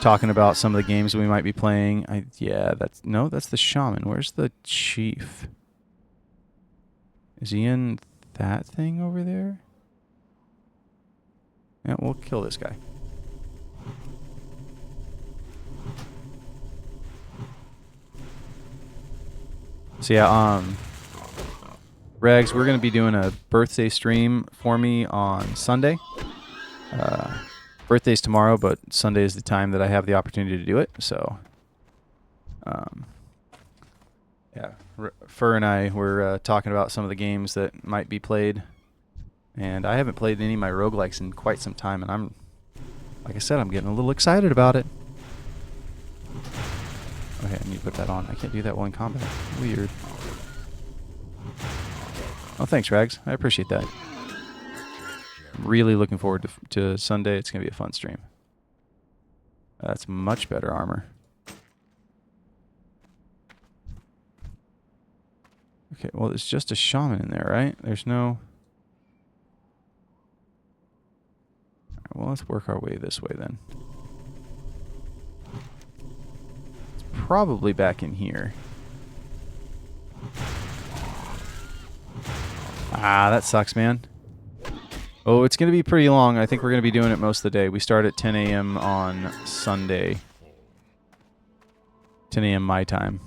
Talking about some of the games we might be playing. That's the shaman. Where's the chief? Is he in that thing over there? Yeah, we'll kill this guy. So yeah, Rags, we're gonna be doing a birthday stream for me on Sunday. Birthday's tomorrow, but Sunday is the time that I have the opportunity to do it. So, yeah, Fur and I were talking about some of the games that might be played, and I haven't played any of my roguelikes in quite some time, and like I said, I'm getting a little excited about it. Okay, I need to put that on. I can't do that while in combat. Weird. Oh, thanks, Rags. I appreciate that. Really looking forward to Sunday. It's going to be a fun stream. That's much better armor. Okay, well, there's just a shaman in there, right? There's no... Alright, well, let's work our way this way then. It's probably back in here. Ah, that sucks, man. Oh, it's going to be pretty long. I think we're going to be doing it most of the day. We start at 10 a.m. on Sunday. 10 a.m. my time.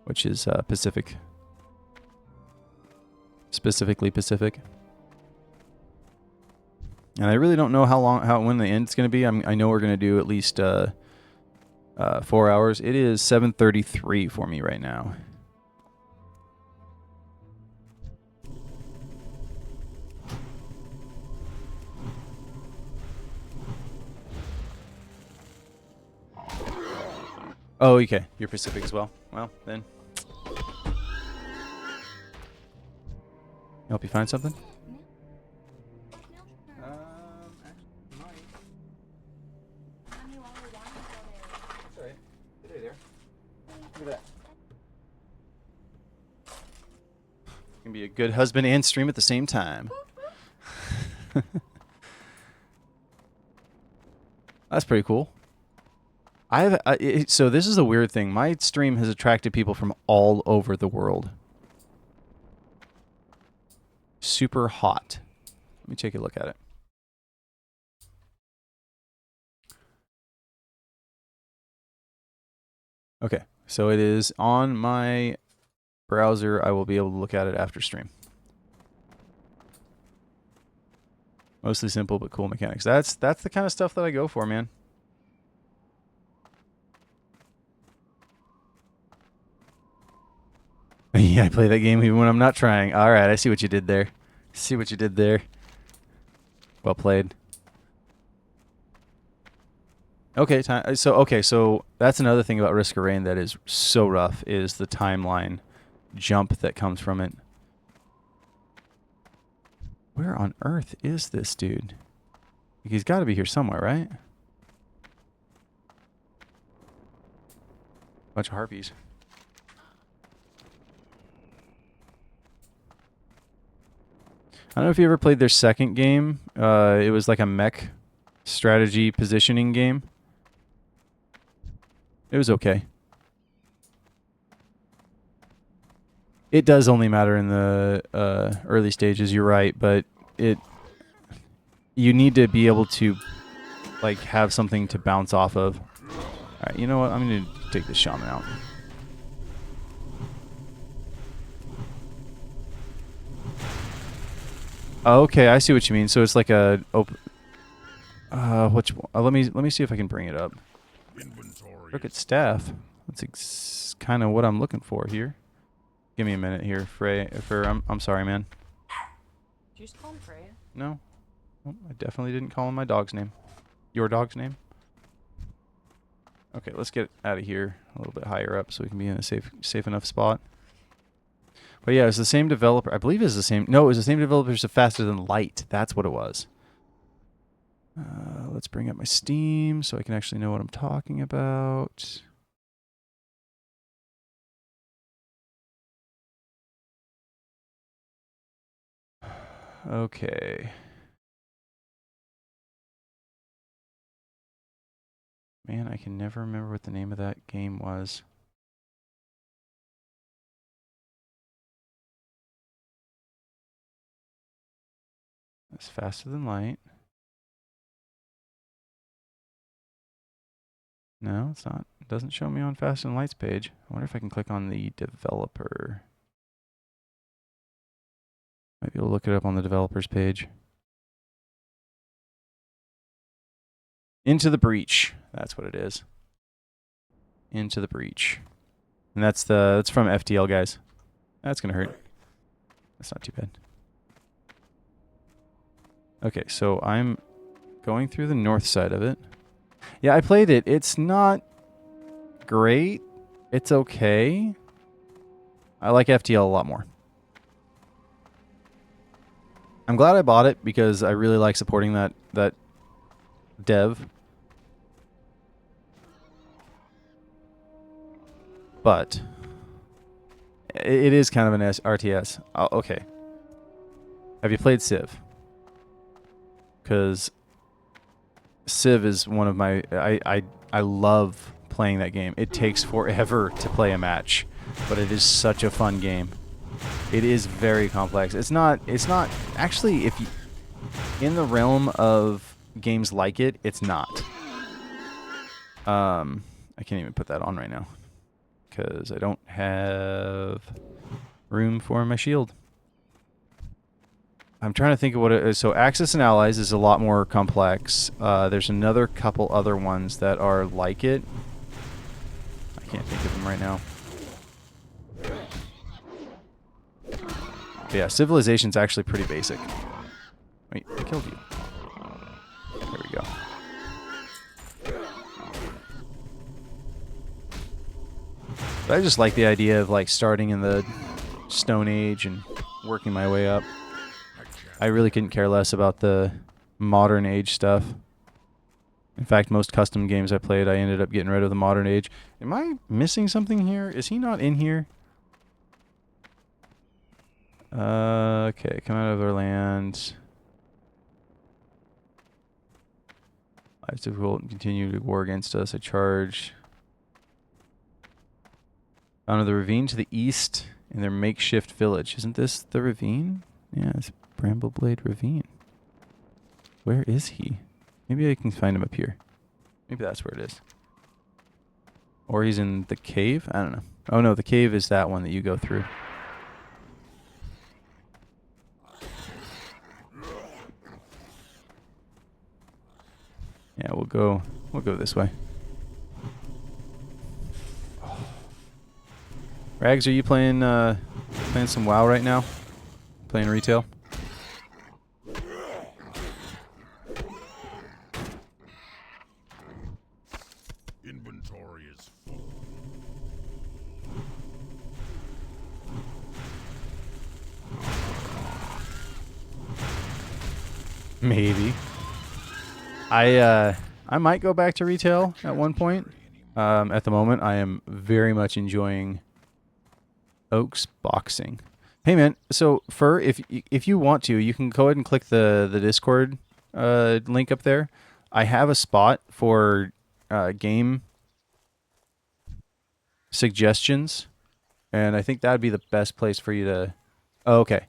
Which is Pacific. Specifically Pacific. And I really don't know when the end's going to be. I know we're going to do at least 4 hours. It is 7:33 for me right now. Oh, okay. You're Pacific as well. Well, then. Help you find something? Sorry. Hey there. Look at that. Can be a good husband and stream at the same time. That's pretty cool. So this is a weird thing. My stream has attracted people from all over the world. Super hot. Let me take a look at it. Okay, so it is on my browser. I will be able to look at it after stream. Mostly simple but cool mechanics. That's the kind of stuff that I go for, man. Yeah, I play that game even when I'm not trying. All right, I see what you did there. See what you did there. Well played. Okay, so that's another thing about Risk of Rain that is so rough is the timeline jump that comes from it. Where on earth is this dude? He's got to be here somewhere, right? Bunch of harpies. I don't know if you ever played their second game. It was like a mech strategy positioning game. It was okay. It does only matter in the early stages, you're right, but you need to be able to like have something to bounce off of. Alright, you know what? I'm gonna take this shaman out. Oh, okay, I see what you mean. So it's like a open. Let me see if I can bring it up.
Inventory.
Look at staff. That's kind of what I'm looking for here. Give me a minute here, Frey. I'm sorry, man.
Did you just call him Freya?
No, well, I definitely didn't call him my dog's name. Your dog's name. Okay, let's get out of here a little bit higher up so we can be in a safe enough spot. But yeah, it's the same developer. I believe it's the same. No, it was the same developer as Faster Than Light. That's what it was. Let's bring up my Steam so I can actually know what I'm talking about. Okay. Man, I can never remember what the name of that game was. It's Faster Than Light. No, it's not. It doesn't show me on Faster Than Light's page. I wonder if I can click on the developer. Might be able to look it up on the developer's page. Into the Breach. That's what it is. Into the Breach. And that's from FTL, guys. That's gonna hurt. That's not too bad. Okay, so I'm going through the north side of it. Yeah, I played it. It's not great. It's okay. I like FTL a lot more. I'm glad I bought it because I really like supporting that dev. But it is kind of an RTS. Oh, okay. Have you played Civ? Because Civ is one of my... I love playing that game. It takes forever to play a match, but it is such a fun game. It is very complex. It's not actually, if you, in the realm of games like it, it's not. I can't even put that on right now because I don't have room for my shield. I'm trying to think of what it is. So Axis and Allies is a lot more complex. There's another couple other ones that are like it. I can't think of them right now. But yeah, Civilization's actually pretty basic. Wait, I killed you. There we go. But I just like the idea of like starting in the Stone Age and working my way up. I really couldn't care less about the modern age stuff. In fact, most custom games I played, I ended up getting rid of the modern age. Am I missing something here? Is he not in here? Okay, come out of their land. Life's difficult and continue to war against us. I charge. Found the ravine to the east in their makeshift village. Isn't this the ravine? Yeah, it's Brambleblade Ravine. Where is he? Maybe I can find him up here. Maybe that's where it is. Or he's in the cave? I don't know. Oh no, the cave is that one that you go through. Yeah, we'll go this way. Rags, are you playing some WoW right now? Playing retail?
Inventory is full.
Maybe. I might go back to retail at one point. At the moment, I am very much enjoying Oaks boxing. Hey man, so Fur, if you want to, you can go ahead and click the Discord link up there. I have a spot for game suggestions, and I think that would be the best place for you to. Oh, okay.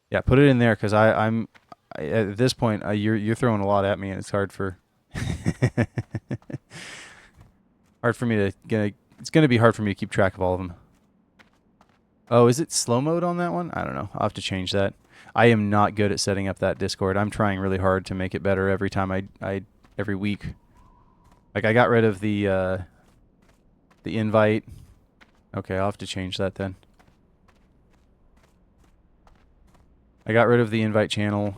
Yeah, put it in there because at this point you're throwing a lot at me, and it's hard for hard for me to get. It's gonna be hard for me to keep track of all of them. Oh, is it slow mode on that one? I don't know. I'll have to change that. I am not good at setting up that Discord. I'm trying really hard to make it better every time every week. Like I got rid of the invite. Okay, I'll have to change that then. I got rid of the invite channel.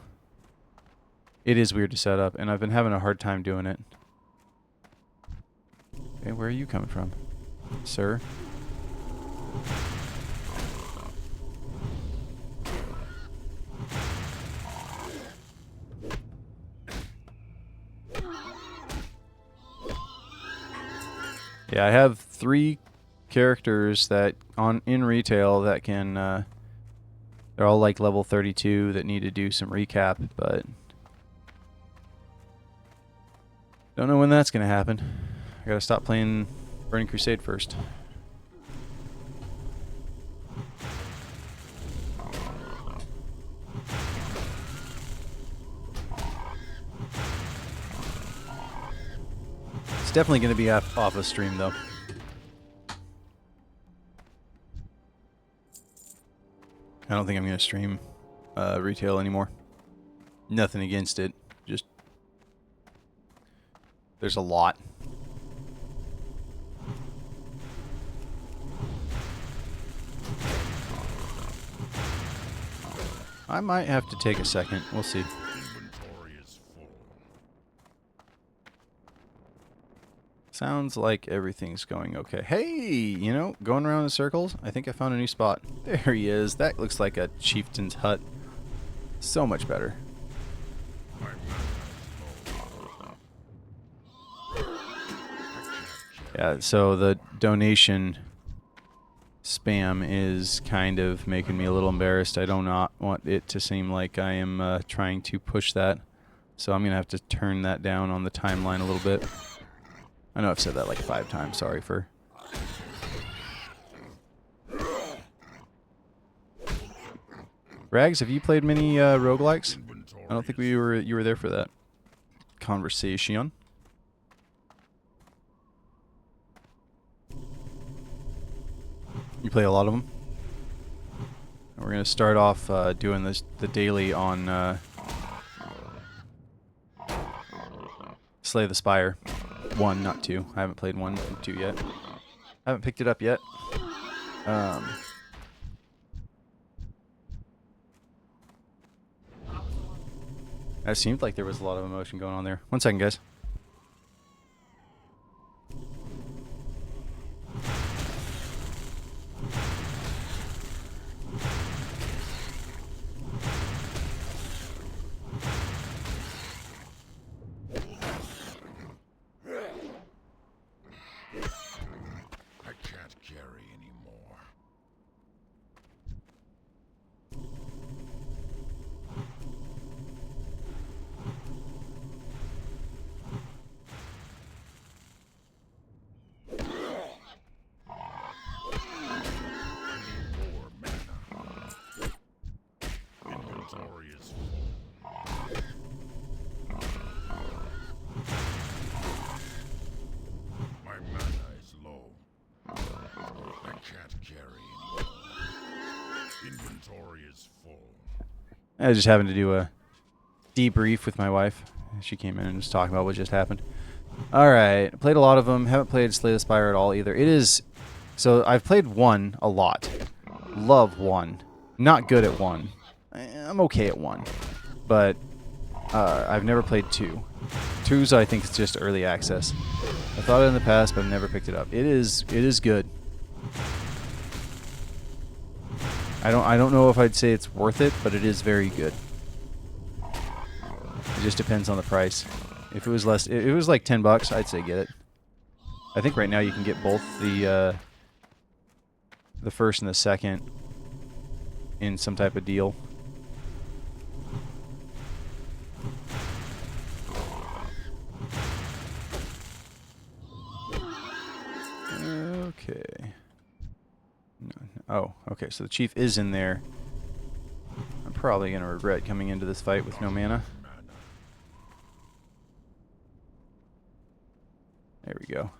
It is weird to set up, and I've been having a hard time doing it. Okay, where are you coming from, sir? Yeah, I have 3 characters that in retail that can they're all like level 32 that need to do some recap, but don't know when that's going to happen. I got to stop playing Burning Crusade first. It's definitely going to be off of stream though. I don't think I'm going to stream retail anymore. Nothing against it. Just there's a lot. I might have to take a second. We'll see.
Inventory is full.
Sounds like everything's going okay. Hey, you know, going around in circles, I think I found a new spot. There he is. That looks like a chieftain's hut. So much better.
My mana is low.
Yeah, so the donation spam is kind of making me a little embarrassed. I do not want it to seem like I am trying to push that. So I'm going to have to turn that down on the timeline a little bit. I know I've said that like 5 times. Sorry for... Rags, have you played many roguelikes? I don't think you were there for that conversation. You play a lot of them? We're going to start off doing the daily on Slay the Spire. 1, not 2. I haven't played 1 and 2 yet. I haven't picked it up yet. It seemed like there was a lot of emotion going on there. 1 second, guys.
I can't carry anymore. More mana. Inventory is full. My mana is low. I can't carry anymore. Inventory is full.
I was just having to do a debrief with my wife. She came in and was talking about what just happened. Alright, played a lot of them. Haven't played Slay the Spire at all either. It is... So, I've played 1 a lot. Love 1. Not good at 1. I'm okay at 1. But, I've never played 2. 2's, I think, it's just early access. I thought it in the past, but I've never picked it up. It is good. I don't know if I'd say it's worth it, but it is very good. It just depends on the price. If it was less, if it was like $10, I'd say get it. I think right now you can get both the first and the second in some type of deal. Okay. Oh, okay, so the chief is in there. I'm probably going to regret coming into this fight with no mana. There we go.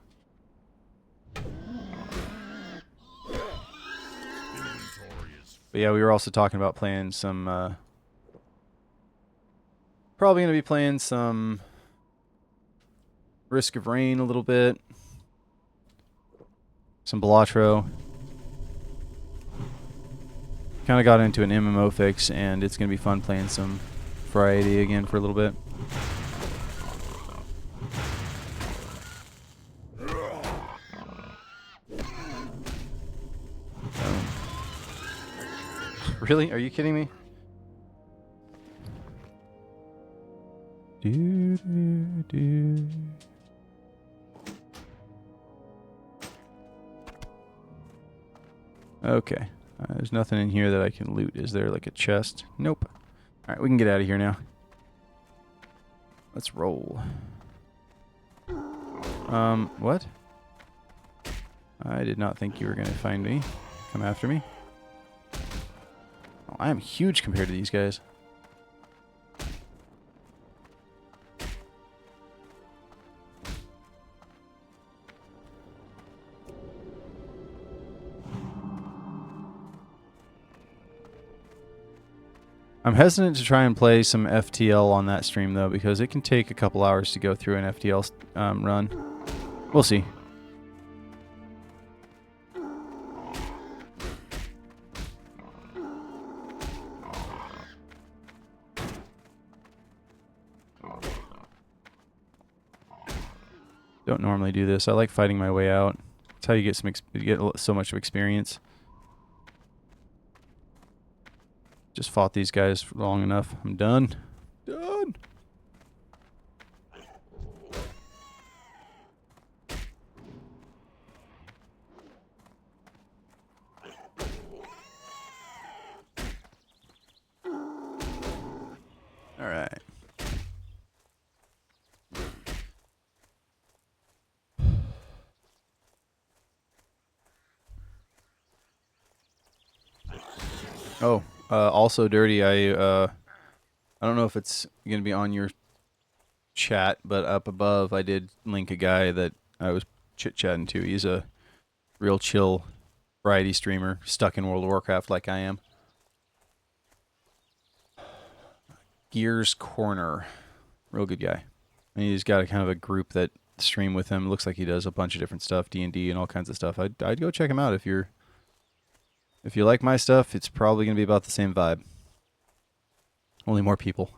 But yeah, we were also talking about playing some, probably going to be playing some Risk of Rain a little bit. Some Balatro. Kind of got into an MMO fix, and it's going to be fun playing some Variety again for a little bit. Really? Are you kidding me? Do, do, do. Okay. There's nothing in here that I can loot. Is there like a chest? Nope. Alright, we can get out of here now. Let's roll. What? I did not think you were going to find me. Come after me. Oh, I am huge compared to these guys. I'm hesitant to try and play some FTL on that stream, though, because it can take a couple hours to go through an FTL run. We'll see. Don't normally do this. I like fighting my way out. That's how you get so much experience. Just fought these guys long enough. I'm done. Done. All right. Oh, also dirty. I don't know if it's gonna be on your chat, but up above I did link a guy that I was chit chatting to. He's a real chill variety streamer, stuck in World of Warcraft like I am. Gears Corner, real good guy. And he's got a kind of a group that stream with him. Looks like he does a bunch of different stuff, D&D and all kinds of stuff. I'd go check him out if you like my stuff. It's probably gonna be about the same vibe. Only more people.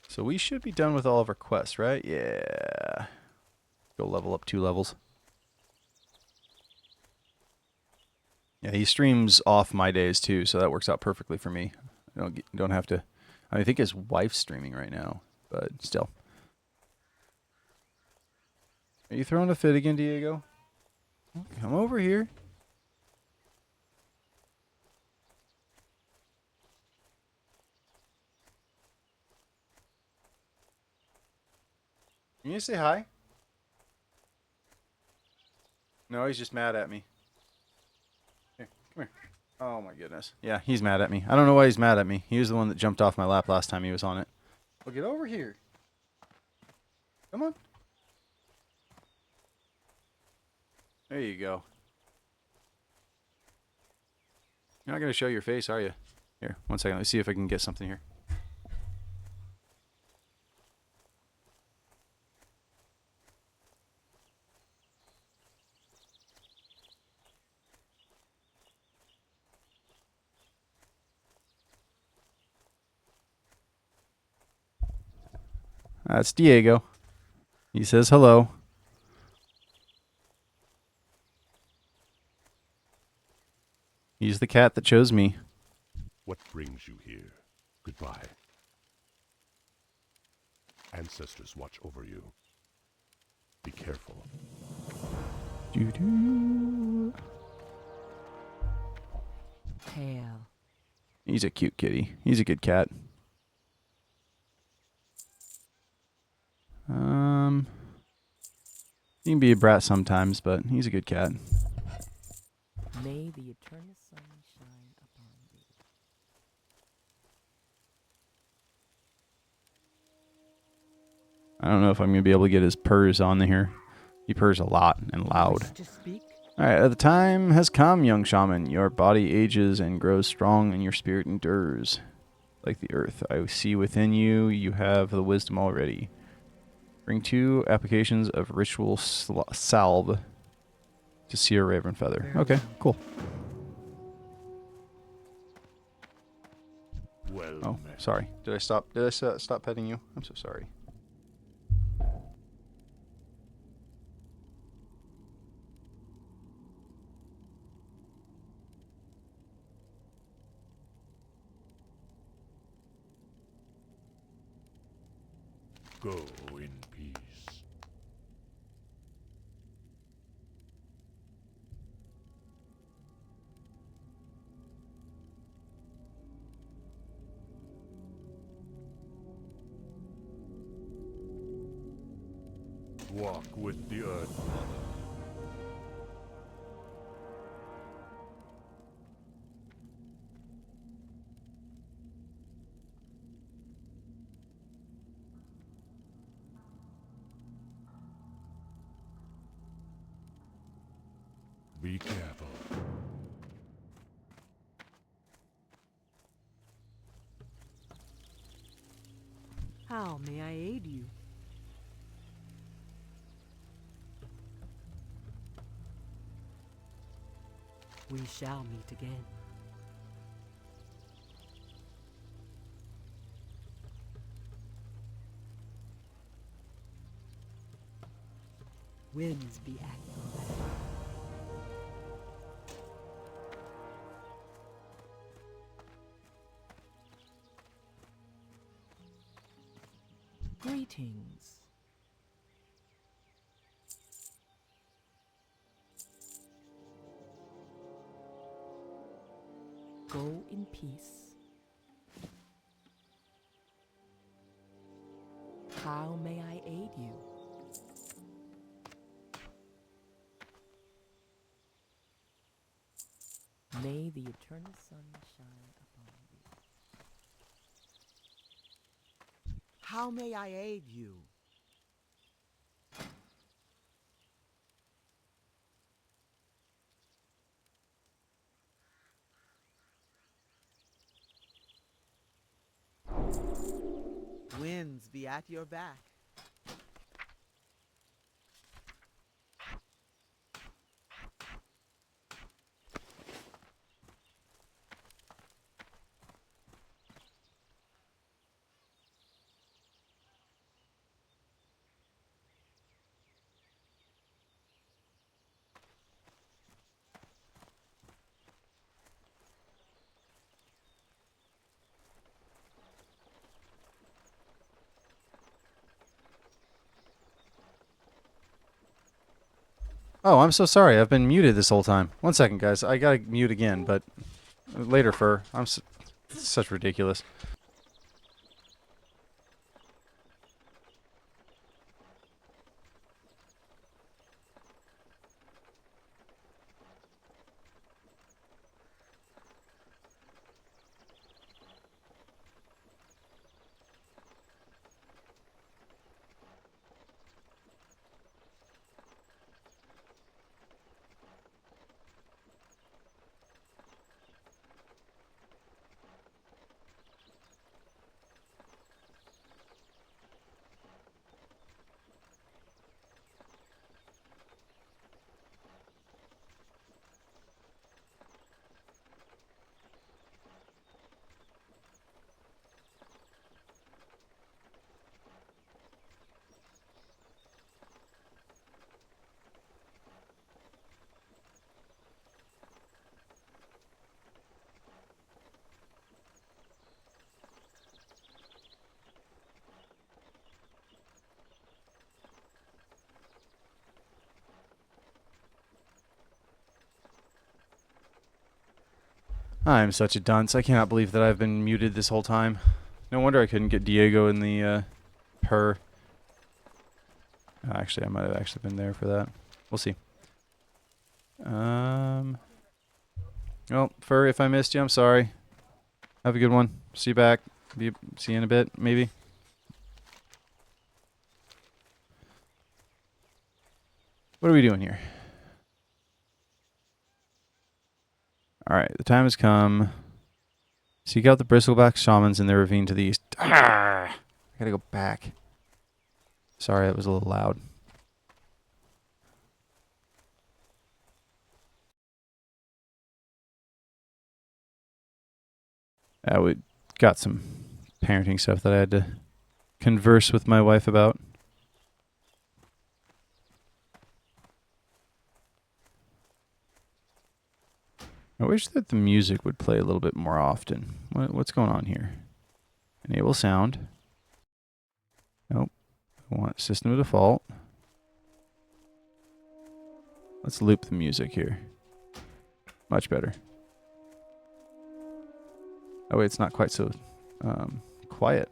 So we should be done with all of our quests, right? Yeah. Go level up 2 levels. Yeah, he streams off my days too, so that works out perfectly for me. I don't have to. I think his wife's streaming right now, but still. Are you throwing a fit again, Diego? Come over here. Can you say hi? No, he's just mad at me. Here, come here. Oh my goodness. Yeah, he's mad at me. I don't know why he's mad at me. He was the one that jumped off my lap last time he was on it. Well, get over here. Come on. There you go. You're not going to show your face, are you? Here, one second. Let's see if I can get something here. That's Diego. He says hello. He's the cat that chose me.
What brings you here? Goodbye.
Ancestors watch over you. Be careful.
Doo-doo.
Tail.
He's a cute kitty. He's a good cat. He can be a brat sometimes, but he's a good cat.
May the eternal sun shine upon thee.
I don't know if I'm going to be able to get his purrs on here. He purrs a lot and loud.
Wish to speak?
Alright, the time has come, young shaman. Your body ages and grows strong, and your spirit endures. Like the earth, I see within you, you have the wisdom already. Bring 2 applications of ritual salve to Seer Raven Feather.
Very
Okay,
well.
cool.
Well
Oh,
met.
sorry. Did I stop? Did I stop petting you? I'm so sorry.
Go in peace. Walk with the Earth Mother. Be careful.
How may I aid you? We shall meet again. Winds be at your back. Greetings. Go in peace. How may I aid you? May the eternal sun shine upon you. How may I aid you? Winds be at your back.
Oh, I'm so sorry. I've been muted this whole time. One second, guys. I gotta mute again, but later, Fur. Such ridiculous. I'm such a dunce. I cannot believe that I've been muted this whole time. No wonder I couldn't get Diego in the per. Actually, I might have actually been there for that. We'll see. Well, Fur, if I missed you, I'm sorry. Have a good one. See you back. See you in a bit, maybe. What are we doing here? Alright, the time has come. Seek out the bristleback shamans in the ravine to the east. I gotta go back. Sorry, that was a little loud. We got some parenting stuff that I had to converse with my wife about. I wish that the music would play a little bit more often. What's going on here? Enable sound. Nope. I want system to default. Let's loop the music here. Much better. Oh wait, it's not quite so quiet.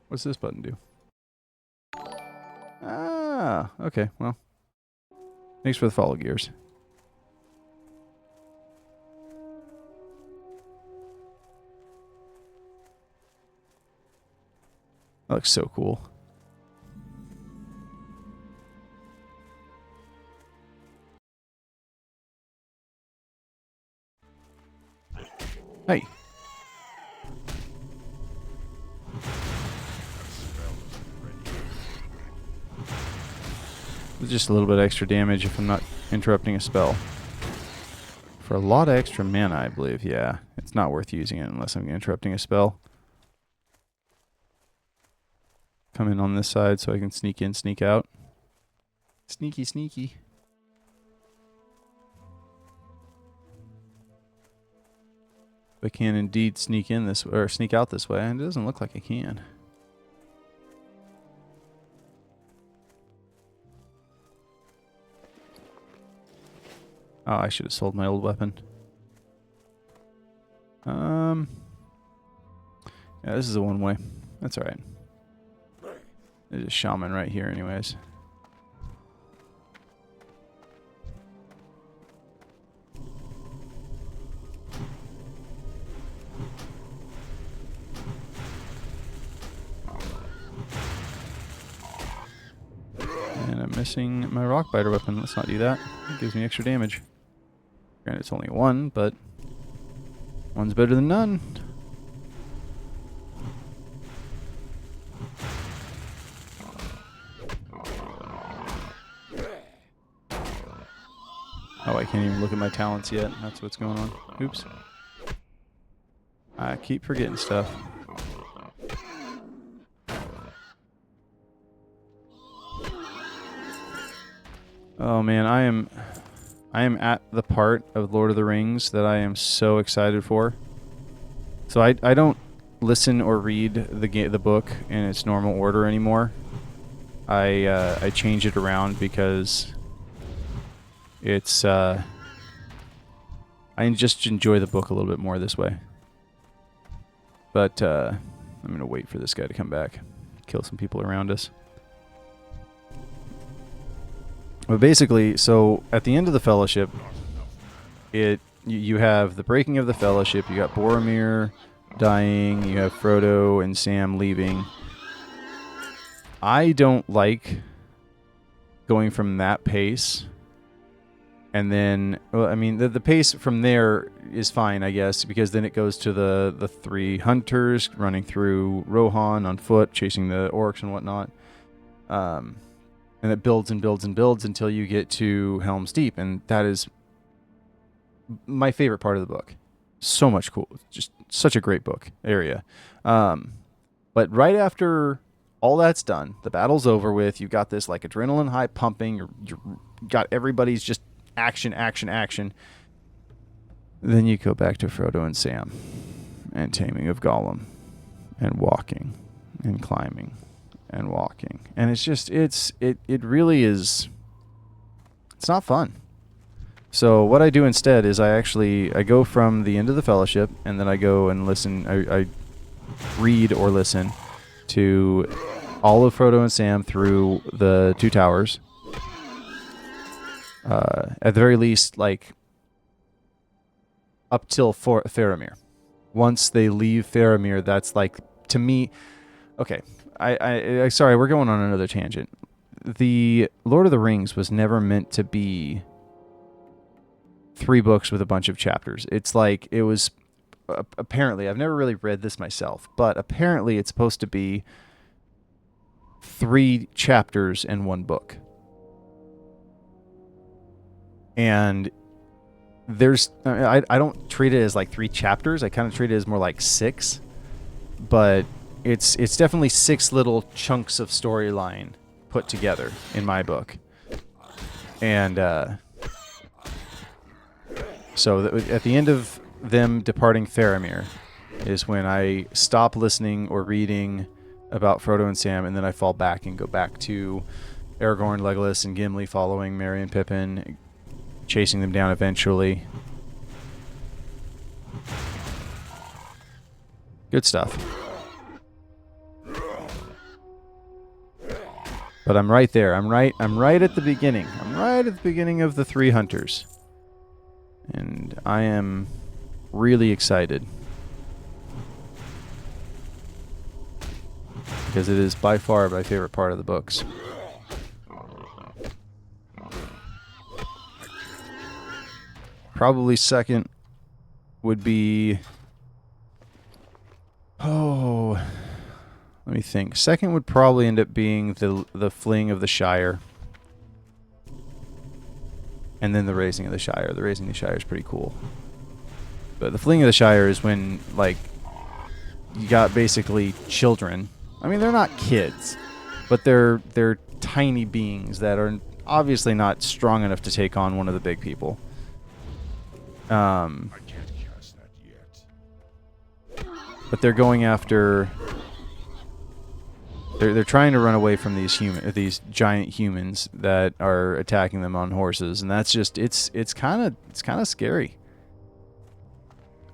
What's this button do? Ah, okay, well. Thanks for the follow, Gears. That looks so cool. Hey. Just a little bit extra damage if I'm not interrupting a spell. For a lot of extra mana, I believe, yeah. It's not worth using it unless I'm interrupting a spell. Come in on this side so I can sneak in, sneak out. Sneaky, sneaky. I can indeed sneak in this or sneak out this way, and it doesn't look like I can. Oh, I should have sold my old weapon. Yeah, this is a one-way. That's all right. There's a shaman right here anyways. And I'm missing my rock biter weapon. Let's not do that. It gives me extra damage. Granted, it's only one, but one's better than none. Oh, I can't even look at my talents yet. That's what's going on. Oops. I keep forgetting stuff. Oh man, I am at the part of Lord of the Rings that I am so excited for. So I don't listen or read the book in its normal order anymore. I change it around because it's I just enjoy the book a little bit more this way. But I'm gonna wait for this guy to come back, kill some people around us. But basically, so at the end of the Fellowship, you have the breaking of the Fellowship. You got Boromir dying. You have Frodo and Sam leaving. I don't like going from that pace. And then, well, I mean, the pace from there is fine, I guess, because then it goes to the three hunters running through Rohan on foot, chasing the orcs and whatnot. And it builds and builds and builds until you get to Helm's Deep, and that is my favorite part of the book. So much cool. Just such a great book area. But right after all that's done, the battle's over with, you've got this like adrenaline high pumping, you got everybody's just action, action, action. Then you go back to Frodo and Sam and taming of Gollum and walking and climbing and walking. And it's just it really is, it's not fun. So what I do instead is I go from the end of the fellowship, and then I go and listen. I read or listen to all of Frodo and Sam through the Two Towers. At the very least, like up till Faramir. Once they leave Faramir, that's like, to me, okay. I sorry, we're going on another tangent. The Lord of the Rings was never meant to be 3 books with a bunch of chapters. It's like, it was apparently, I've never really read this myself, but apparently it's supposed to be 3 chapters in 1 book. And I don't treat it as like 3 chapters. I kind of treat it as more like 6, but it's definitely 6 little chunks of storyline put together in my book. And so at the end of them departing Faramir is when I stop listening or reading about Frodo and Sam, and then I fall back and go back to Aragorn, Legolas, and Gimli following Merry and Pippin, chasing them down eventually. Good stuff. But I'm right there. I'm right at the beginning. I'm right at the beginning of the 3 hunters. And I am really excited. Because it is by far my favorite part of the books. Probably second would be... Oh, let me think. Second would probably end up being the fleeing of the Shire. And then the raising of the Shire. The raising of the Shire is pretty cool. But the fleeing of the Shire is when, like, you got basically children. I mean, they're not kids, but they're tiny beings that are obviously not strong enough to take on one of the big people.
I can't cast that yet.
But they're going after... They're trying to run away from these giant humans that are attacking them on horses, and that's just it's kind of scary.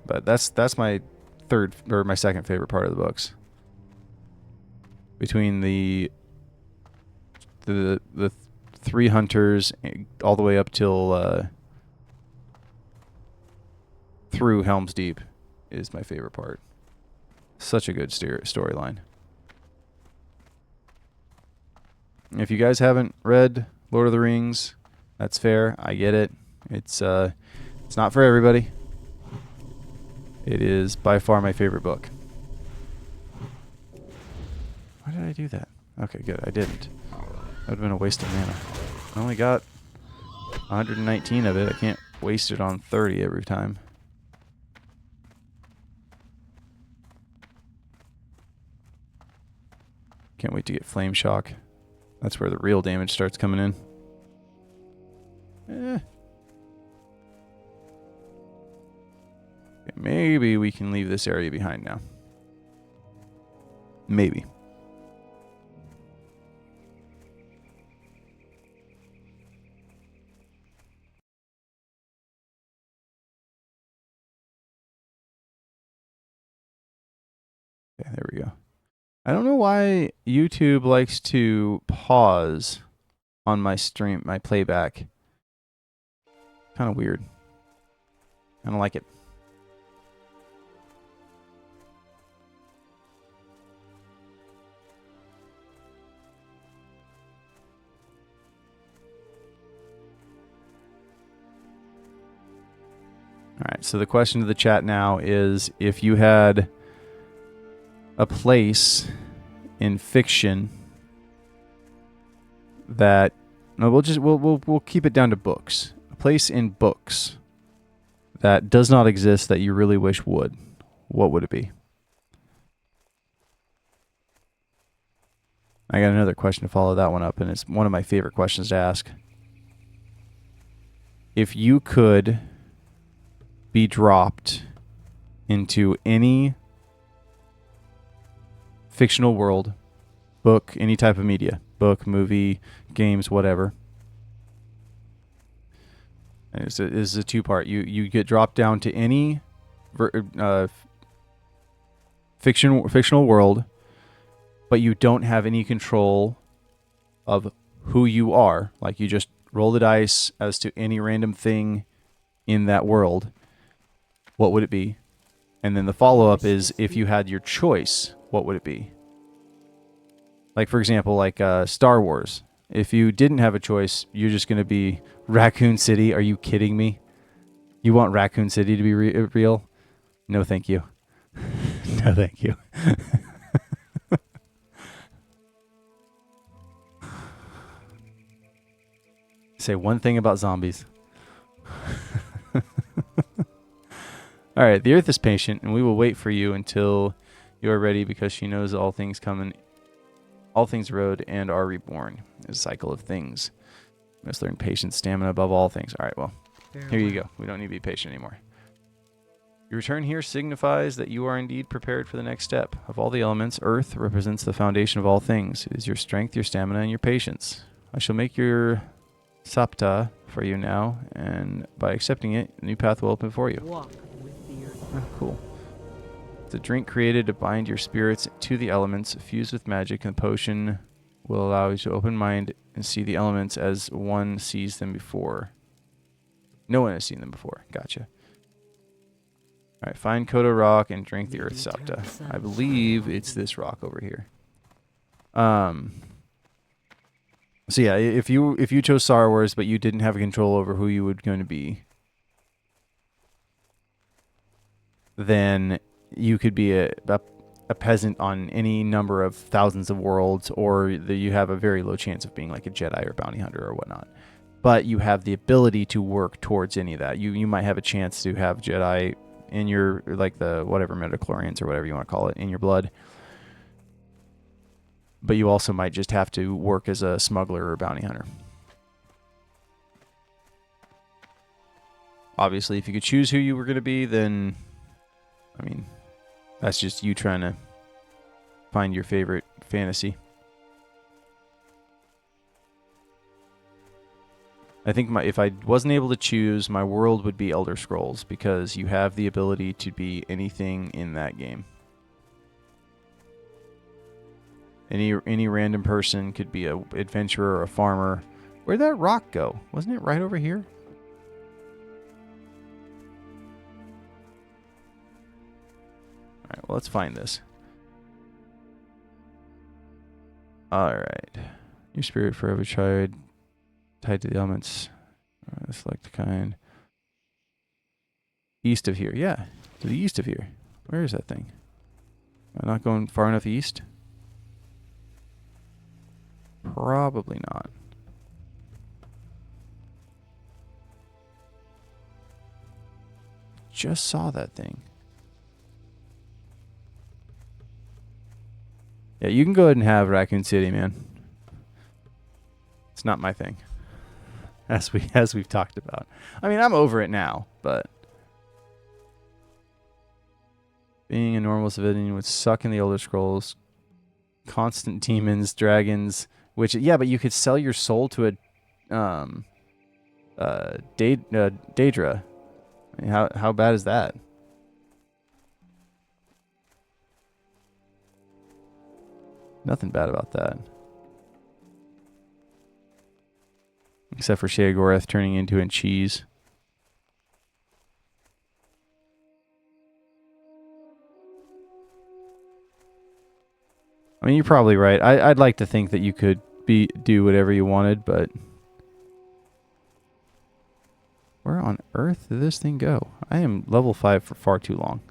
But that's my my second favorite part of the books. Between the 3 hunters all the way up till through Helm's Deep is my favorite part. Such a good storyline. If you guys haven't read Lord of the Rings, that's fair. I get it. It's not for everybody. It is by far my favorite book. Why did I do that? Okay, good. I didn't. That would have been a waste of mana. I only got 119 of it. I can't waste it on 30 every time. Can't wait to get Flame Shock. That's where the real damage starts coming in. Okay, maybe we can leave this area behind now. Maybe. Okay, there we go. I don't know why YouTube likes to pause on my stream, my playback. Kind of weird. I don't like it. All right, so the question to the chat now is, if you had a place in fiction that... No, we'll keep it down to books. A place in books that does not exist that you really wish would. What would it be? I got another question to follow that one up, and it's one of my favorite questions to ask. If you could be dropped into any fictional world book, any type of media, book, movie, games, whatever. And this is a two-part. You get dropped down to any fictional world, but you don't have any control of who you are. Like, you just roll the dice as to any random thing in that world. What would it be? And then the follow-up is, if you had your choice, what would it be? Like, for example, like Star Wars. If you didn't have a choice, you're just going to be Raccoon City. Are you kidding me? You want Raccoon City to be real? No, thank you. No, thank you. Say one thing about zombies. All right, the earth is patient, and we will wait for you until you are ready, because she knows all things come and all things erode and are reborn. It's a cycle of things. You must learn patience, stamina above all things. All right, well, here you go. We don't need to be patient anymore. Your return here signifies that you are indeed prepared for the next step. Of all the elements, earth represents the foundation of all things. It is your strength, your stamina, and your patience. I shall make your sapta for you now, and by accepting it, a new path will open for you.
Walk with the earth.
Oh, cool. It's a drink created to bind your spirits to the elements, fused with magic, and the potion will allow you to open mind and see the elements as one sees them before. No one has seen them before. Gotcha. All right, find Kodo Rock and drink the Earth Sapta. I believe it's this rock over here. So yeah, if you chose Star Wars but you didn't have control over who you were going to be, then you could be a peasant on any number of thousands of worlds, or you have a very low chance of being like a Jedi or bounty hunter or whatnot. But you have the ability to work towards any of that. You might have a chance to have Jedi in your, like, the whatever midichlorians or whatever you want to call it, in your blood. But you also might just have to work as a smuggler or bounty hunter. Obviously, if you could choose who you were going to be, then, I mean, that's just you trying to find your favorite fantasy. I think if I wasn't able to choose, my world would be Elder Scrolls, because you have the ability to be anything in that game. Any random person could be a adventurer or a farmer. Where'd that rock go? Wasn't it right over here? Alright, well, let's find this. Alright. Your spirit forever tied to the elements. Select the kind. East of here. Yeah, to the east of here. Where is that thing? Am I not going far enough east? Probably not. Just saw that thing. Yeah, you can go ahead and have Raccoon City, man. It's not my thing. As we've talked about. I mean, I'm over it now, but being a normal civilian would suck in the Elder Scrolls. Constant demons, dragons, which, yeah, but you could sell your soul to a Daedra. I mean, how bad is that? Nothing bad about that. Except for Sheogorath turning into a cheese. I mean, you're probably right. I'd like to think that you could do whatever you wanted, but where on earth did this thing go? I am level 5 for far too long.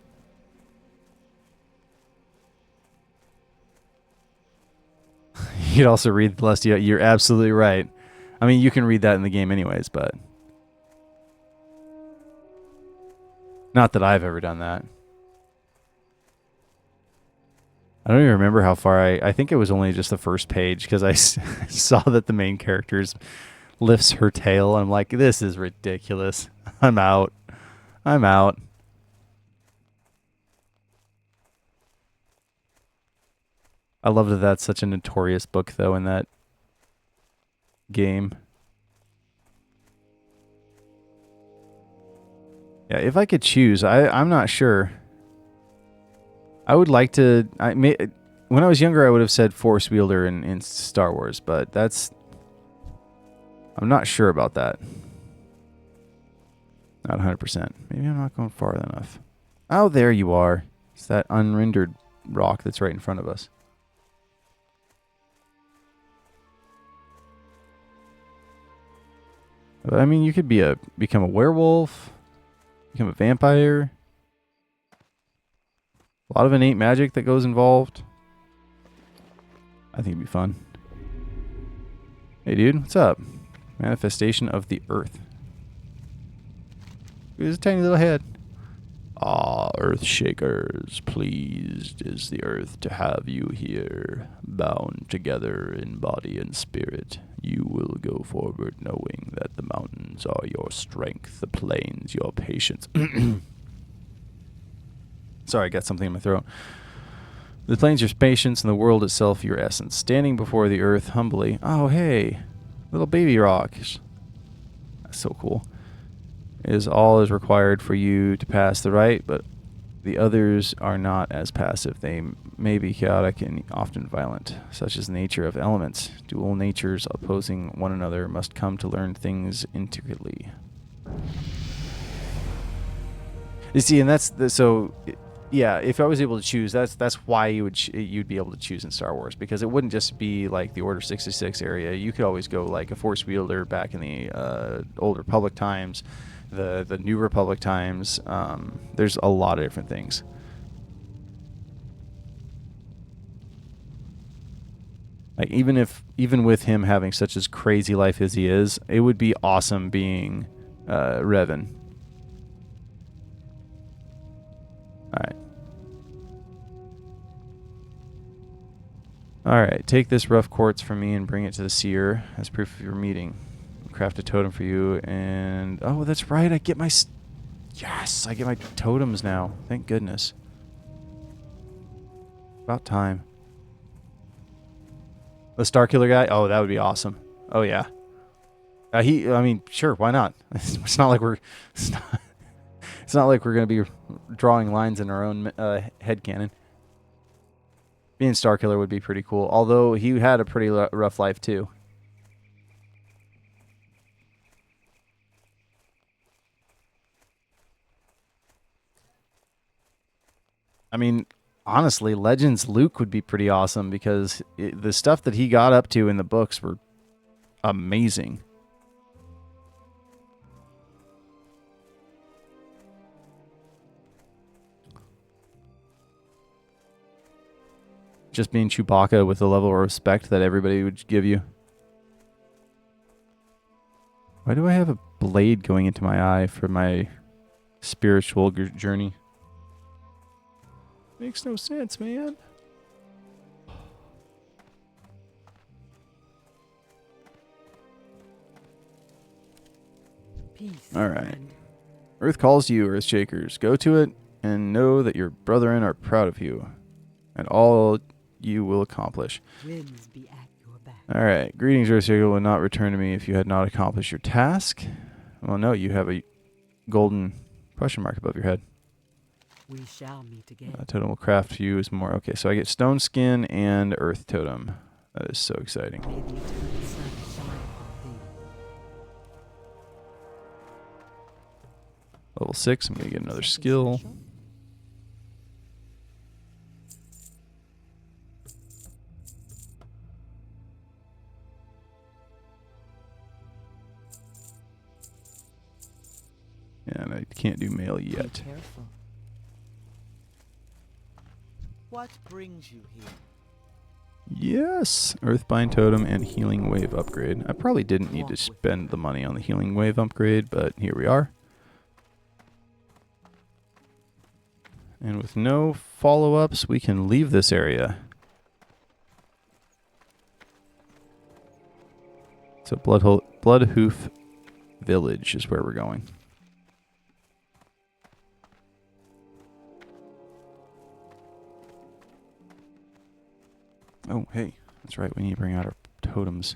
You could also read Celestia. You're absolutely right. I mean, you can read that in the game anyways, but not that I've ever done that. I don't even remember how far I think it was only just the first page, because I saw that the main character lifts her tail. And I'm like, this is ridiculous. I'm out.
I love that that's such a notorious book, though, in that game. Yeah, if I could choose, I'm not sure. I would like to. When I was younger, I would have said Force Wielder in Star Wars, but I'm not sure about that. Not 100%. Maybe I'm not going far enough. Oh, there you are. It's that unrendered rock that's right in front of us. But, I mean, you could become a werewolf, become a vampire. A lot of innate magic that goes involved. I think it'd be fun. Hey, dude, what's up? Manifestation of the Earth. There's a tiny little head. Ah, Earth Shakers, pleased is the Earth to have you here, bound together in body and spirit. You will go forward knowing that the mountains are your strength, the plains your patience. Sorry, I got something in my throat. The plains your patience, and the world itself your essence. Standing before the earth humbly. Oh, hey, little baby rocks. That's so cool. Is all is required for you to pass the rite, but the others are not as passive. They may be chaotic and often violent, such as the nature of elements. Dual natures opposing one another must come to learn things intricately. You see, and yeah, if I was able to choose, that's why you'd be able to choose in Star Wars, because it wouldn't just be like the Order 66 area. You could always go like a Force Wielder back in the Old Republic times, the New Republic times. There's a lot of different things. Like even with him having such as crazy life as he is, it would be awesome being Revan. Alright. Alright, take this rough quartz from me and bring it to the seer as proof of your meeting. Craft a totem for you, and oh, that's right, I get my yes, I get my totems now. Thank goodness. About time. The Starkiller guy? Oh, that would be awesome. Oh yeah. I mean, sure, why not? It's not like we're it's not like we're going to be drawing lines in our own headcanon. Being Starkiller would be pretty cool, although he had a pretty rough life too. I mean, honestly, Legends Luke would be pretty awesome, because the stuff that he got up to in the books were amazing. Just being Chewbacca with the level of respect that everybody would give you. Why do I have a blade going into my eye for my spiritual journey? Makes no sense, man.
Peace.
All right.
friend.
Earth calls you, Earthshakers. Go to it and know that your brethren are proud of you and all you will accomplish.
Winds be at your back.
All right. Greetings, Earthshaker will not return to me if you had not accomplished your task. Well, no, you have a golden question mark above your head.
We shall meet again.
Totem will craft for you is more. Okay, so I get stone skin and earth totem. That is so exciting.
May the eternal sun shine upon thee.
Level 6, I'm going to get another
Something
skill.
special?
And I can't do mail
Be
yet.
careful.
What brings you here?
Yes, Earthbind Totem and Healing Wave upgrade. I probably didn't need to spend the money on the Healing Wave upgrade, but here we are. And with no follow-ups, we can leave this area. So Bloodhoof Village is where we're going. Oh, hey. That's right. We need to bring out our totems.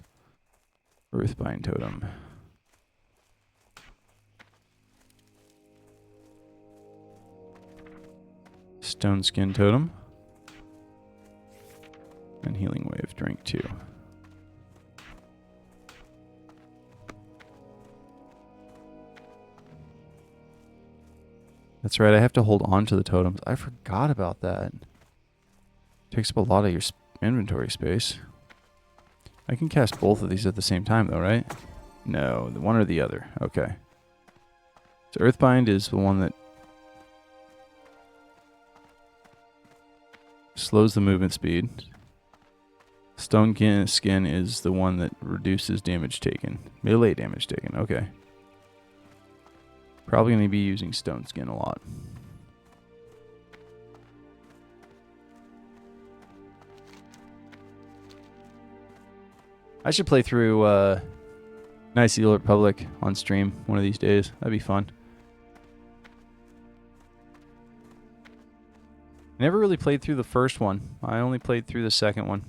Earthbind totem. Stone skin totem. And healing wave drink 2. That's right. I have to hold on to the totems. I forgot about that. Takes up a lot of your inventory space. I can cast both of these at the same time, though, right? No, the one or the other. Okay. So Earthbind is the one that slows the movement speed. Stone skin is the one that reduces damage taken. Melee damage taken. Okay. Probably going to be using stone skin a lot. I should play through Knights of the Old Republic on stream one of these days. That'd be fun. I never really played through the first one. I only played through the second one.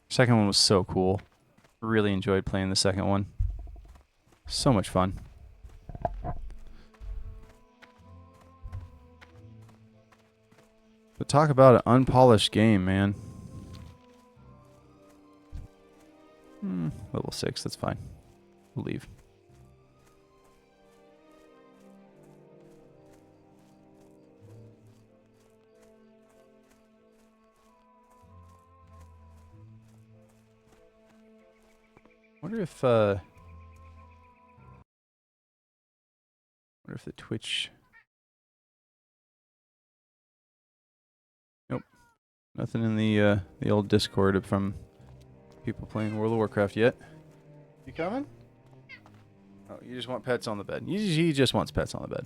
Second one was so cool. Really enjoyed playing the second one. So much fun. But talk about an unpolished game, man. Level 6, that's fine. We'll leave. Wonder if the Twitch. Nope. Nothing in the old Discord from people playing World of Warcraft yet. You coming? Oh, you just want pets on the bed. He just wants pets on the bed.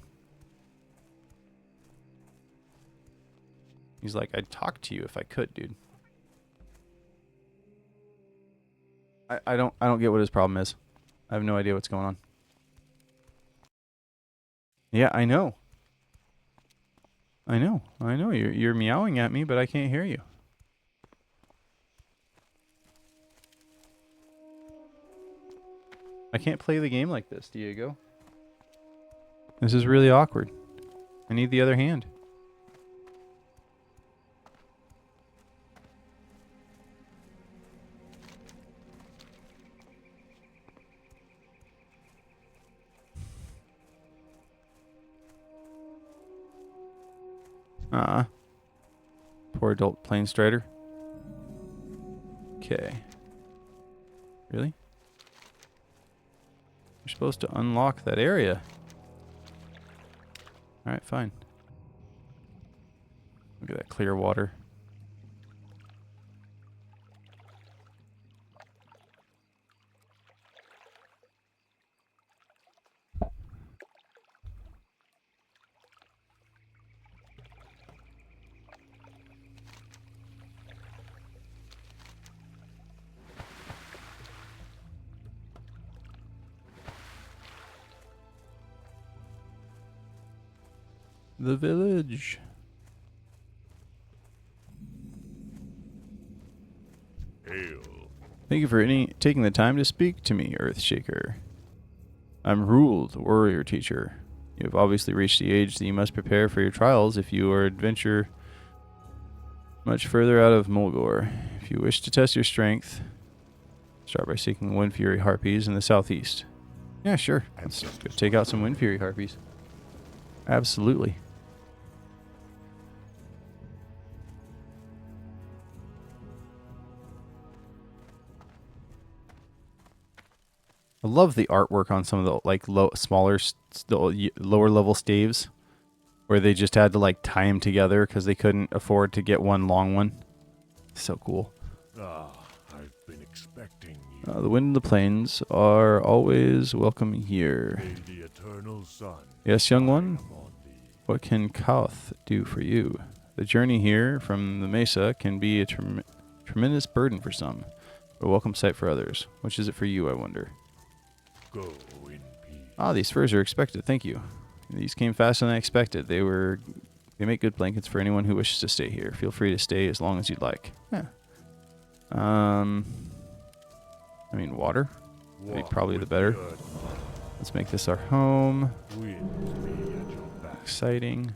He's like, I'd talk to you if I could, dude. I don't get what his problem is. I have no idea what's going on. Yeah, I know. I know. You're meowing at me, but I can't hear you. I can't play the game like this, Diego. This is really awkward. I need the other hand. Poor adult plane strider. Okay. Really? You're supposed to unlock that area. Alright, fine. Look at that clear water. The village.
Hail.
Thank you for taking the time to speak to me, Earthshaker. I'm Rule, the warrior teacher. You have obviously reached the age that you must prepare for your trials if you are adventure much further out of Mulgore. If you wish to test your strength, start by seeking Wind Fury Harpies in the southeast. Yeah, sure. Let's go take out some Wind Fury Harpies. Absolutely. I love the artwork on some of the like lower level staves, where they just had to like tie them together because they couldn't afford to get one long one. So cool.
I've been expecting you.
The wind and the plains are always welcome here.
May the eternal sun
Yes, young one.
shine upon thee.
What can Kauth do for you? The journey here from the mesa can be a tremendous burden for some, but a welcome sight for others. Which is it for you, I wonder?
Go in peace.
Ah, these furs are expected. Thank you. These came faster than I expected. They make good blankets for anyone who wishes to stay here. Feel free to stay as long as you'd like. Yeah. I mean, water would be
Walk
probably the
with
better.
earth.
Let's make this our home.
Wind be at your back.
Exciting.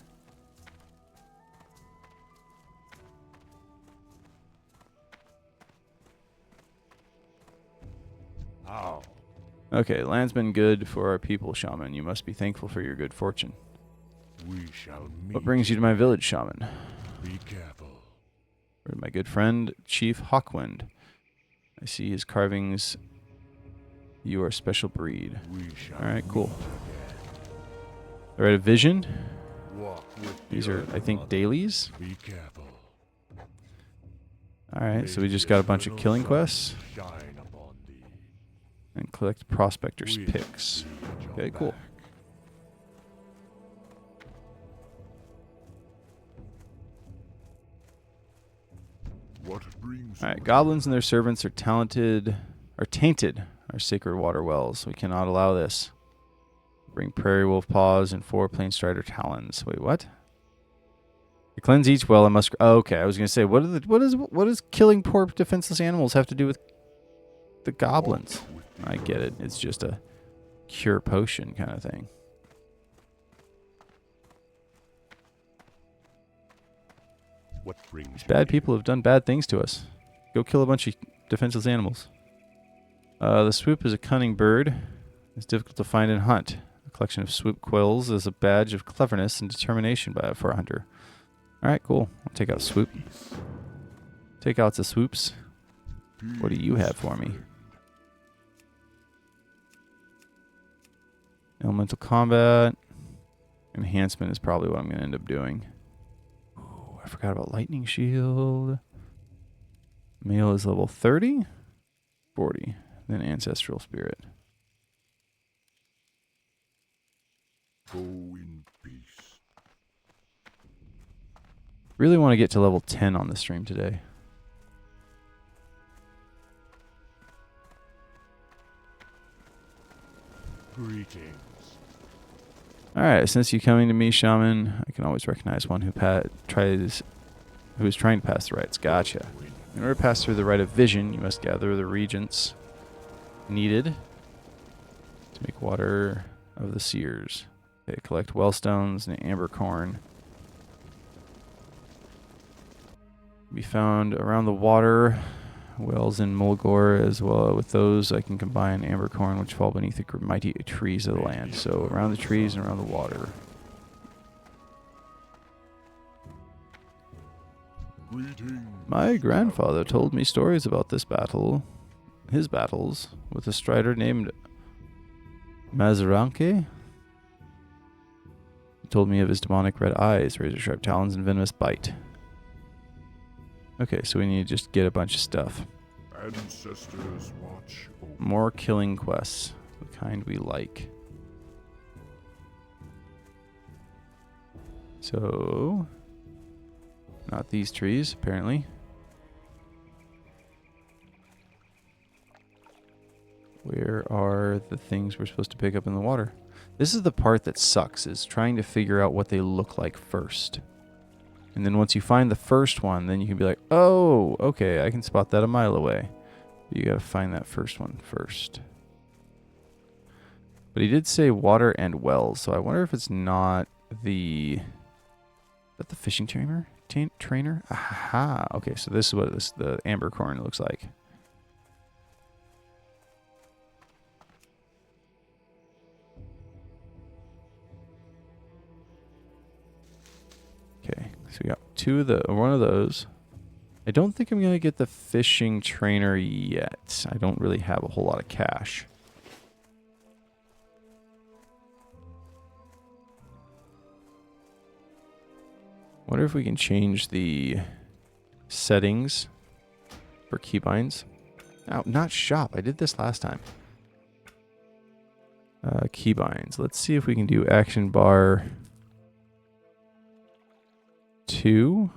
How?
Okay, land's been good for our people, shaman. You must be thankful for your good fortune.
We shall meet.
What brings you to my village, shaman?
Be careful.
Or my good friend, Chief Hawkwind. I see his carvings. You are a special breed.
We shall
Alright, cool.
meet again.
Alright, a vision.
Walk with the
These are,
earth,
I think,
mother.
dailies.
Be careful.
Alright, so
May
we just
the
got a bunch of
eternal
killing
sun
quests.
Shine upon thee.
And collect prospector's
Wind
picks.
be at your
Okay, cool.
back. What brings
Alright,
you
goblins and their servants are tainted our sacred water wells. We cannot allow this. Bring prairie wolf paws and 4 plain strider talons. Wait, what? To cleanse each well, I must. Oh, okay, I was gonna say, what does killing poor defenseless animals have to do with the goblins?
Walk with the
I get it. It's just a cure potion kind of thing.
What brings you
Bad
here?
people have done bad things to us. Go kill a bunch of defenseless animals. The swoop is a cunning bird. It's difficult to find and hunt. A collection of swoop quills is a badge of cleverness and determination for a hunter. Alright, cool. I'll take out swoop. Take out the swoops. What do you have for me? Elemental combat. Enhancement is probably what I'm going to end up doing. Ooh, I forgot about lightning shield. Male is level 30. 40. Then ancestral spirit.
Go in peace.
Really want to get to level 10 on the stream today.
Greetings.
Alright, since you coming to me, shaman, I can always recognize one who is trying to pass the rites. Gotcha. In order to pass through the rite of vision, you must gather the regents needed to make water of the seers. Okay, collect wellstones and amber corn. Be found around the water wells in Mulgore, as well. With those, I can combine amber corn, which fall beneath the mighty trees of the land. So around the trees and around the water.
Greetings.
My grandfather told me stories about this battle, his battles, with a strider named Mazaranke. He told me of his demonic red eyes, razor-sharp talons, and venomous bite. Okay, so we need to just get a bunch of stuff.
Ancestors watch over.
More killing quests, the kind we like. So, not these trees, apparently. Where are the things we're supposed to pick up in the water? This is the part that sucks, is trying to figure out what they look like first. And then once you find the first one, then you can be like, oh, okay, I can spot that a mile away. But you gotta find that first one first. But he did say water and wells, so I wonder if it's not the... Is that the fishing trainer? Aha! Okay, so this is what the amber corn looks like. Okay, so we got one of those. I don't think I'm gonna get the fishing trainer yet. I don't really have a whole lot of cash. Wonder if we can change the settings for keybinds. Oh, not shop. I did this last time. Keybinds. Let's see if we can do action bar 2.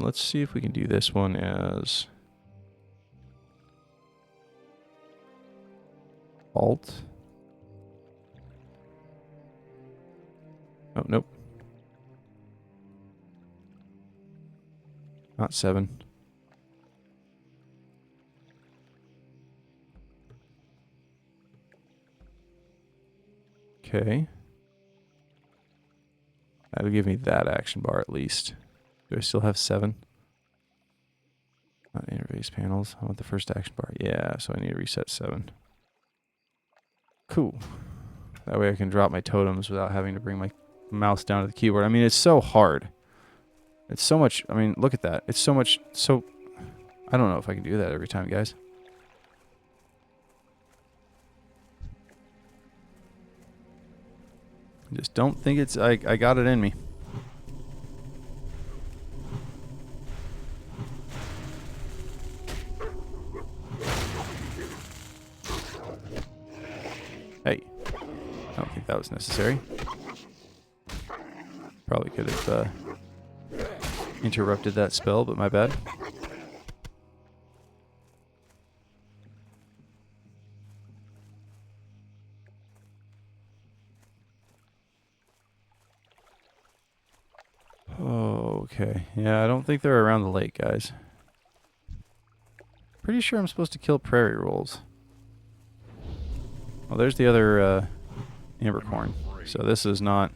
Let's see if we can do this one as Alt. Oh, nope. Not 7. Okay. That'll give me that action bar at least. Do I still have 7? Not interface panels. I want the first action bar. Yeah, so I need to reset 7. Cool. That way I can drop my totems without having to bring my mouse down to the keyboard. I mean, it's so hard. It's so much. I mean, look at that. It's so much. So, I don't know if I can do that every time, guys. I just don't think it's. I got it in me. Hey. I don't think that was necessary. Probably could have interrupted that spell, but my bad. Okay. Yeah, I don't think they're around the lake, guys. Pretty sure I'm supposed to kill prairie wolves. Well, there's the other ambercorn. So this is not...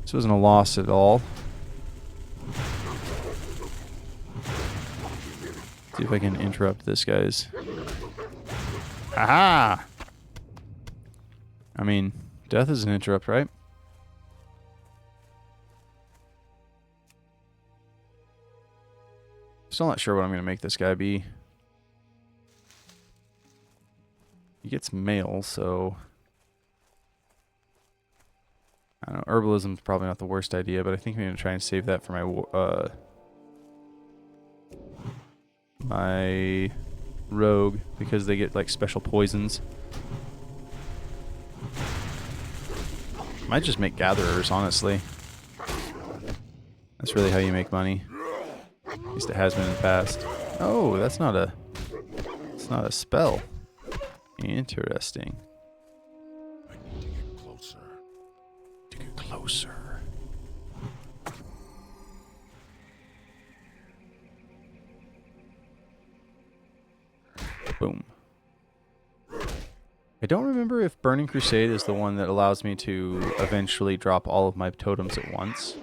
This wasn't a loss at all. See if I can interrupt this guy's... Aha! I mean, death is an interrupt, right? Still not sure what I'm going to make this guy be. He gets mail, so... I don't know, herbalism is probably not the worst idea, but I think I'm going to try and save that for my my rogue, because they get like special poisons. Might just make gatherers, honestly. That's really how you make money. At least it has been in the past. Oh, that's not a... It's not a spell. Interesting.
I need to get closer.
To get closer. Boom. I don't remember if Burning Crusade is the one that allows me to eventually drop all of my totems at once,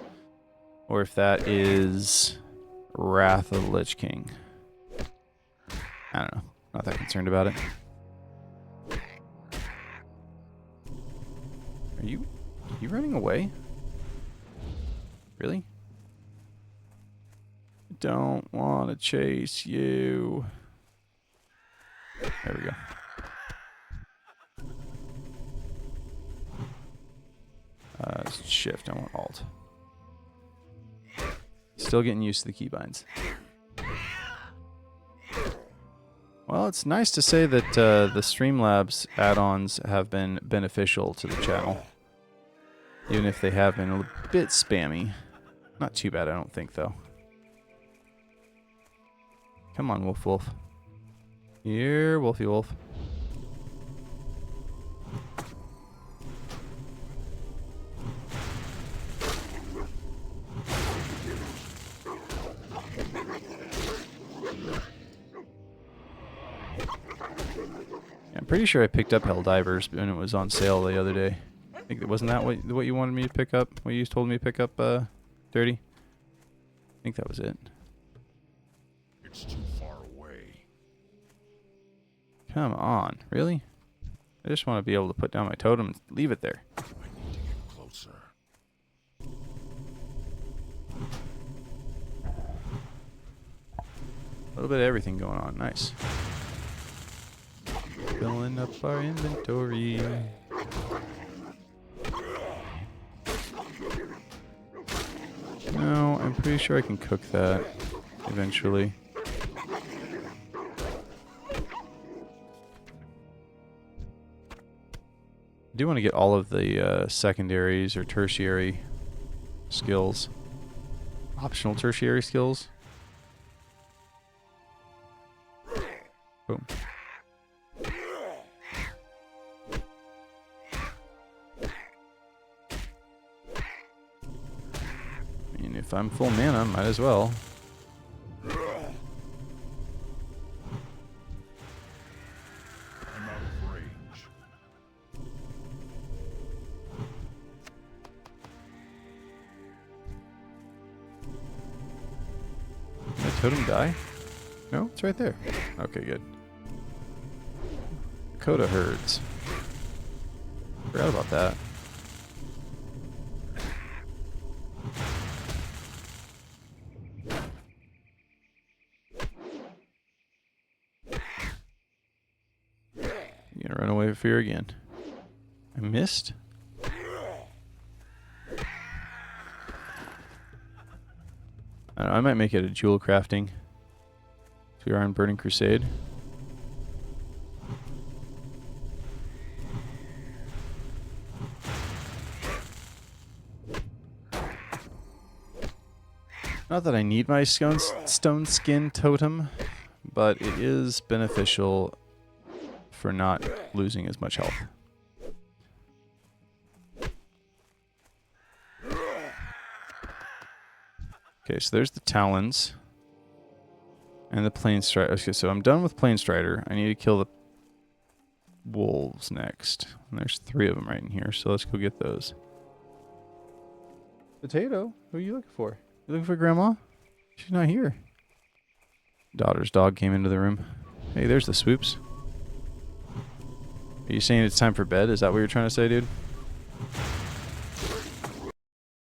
or if that is Wrath of the Lich King. I don't know. Not that concerned about it. Are you running away? Really? Don't want to chase you. There we go. Shift, I want Alt. Still getting used to the keybinds. Well, it's nice to say that the Streamlabs add-ons have been beneficial to the channel. Even if they have been a bit spammy. Not too bad, I don't think, though. Come on, Wolf Wolf. Here, Wolfie Wolf. I'm pretty sure I picked up Helldivers when it was on sale the other day. I think wasn't that what you wanted me to pick up? What you told me to pick up, Dirty? I think that was it.
It's too far away.
Come on, really? I just want to be able to put down my totem and leave it there.
I need to get closer.
A little bit of everything going on. Nice. Filling up our inventory. No, I'm pretty sure I can cook that eventually. I do want to get all of the secondaries or tertiary skills. Optional tertiary skills. Boom. I mean, if I'm full mana, might as well. totem die? No, it's right there. Okay, good. Coda herds. Forgot about that. You gonna run away with fear again? I missed? I don't know, I might make it a jewel crafting. So we are on Burning Crusade. Not that I need my stone skin totem, but it is beneficial for not losing as much health. Okay, so there's the Talons. And the Plane Strider. Okay, so I'm done with Plane Strider. I need to kill the wolves next. And there's 3 of them right in here, so let's go get those. Potato? Who are you looking for? You looking for Grandma? She's not here. Daughter's dog came into the room. Hey, there's the swoops. Are you saying it's time for bed? Is that what you're trying to say, dude?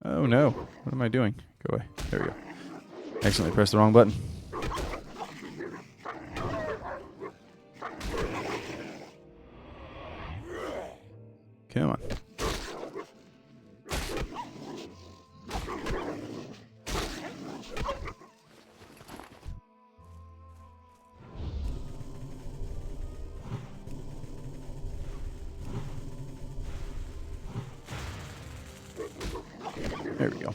Oh no. What am I doing? Go away. There we go. Accidentally pressed the wrong button. Come on. There we go.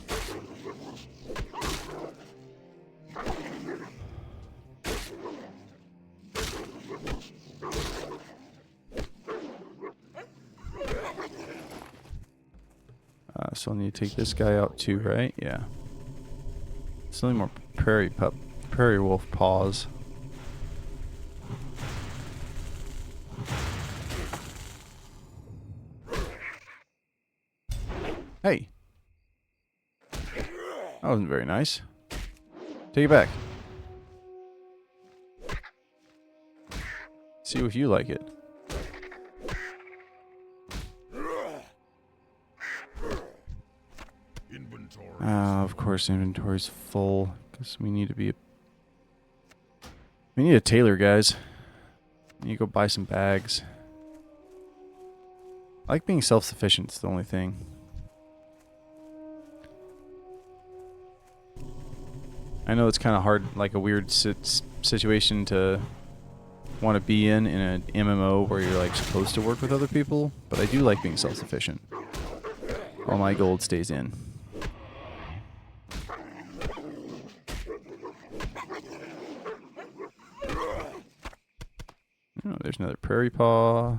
So I'll need to take this guy out too, right? Yeah. Still need more prairie wolf paws. Hey. That wasn't very nice. Take it back. See if you like it. Of course, inventory's full because we need to be. We need a tailor, guys. We need to go buy some bags. I like being self-sufficient. It's the only thing. I know it's kind of hard, like a weird situation to want to be in an MMO where you're like supposed to work with other people, but I do like being self-sufficient. All my gold stays in. Oh, there's another prairie paw.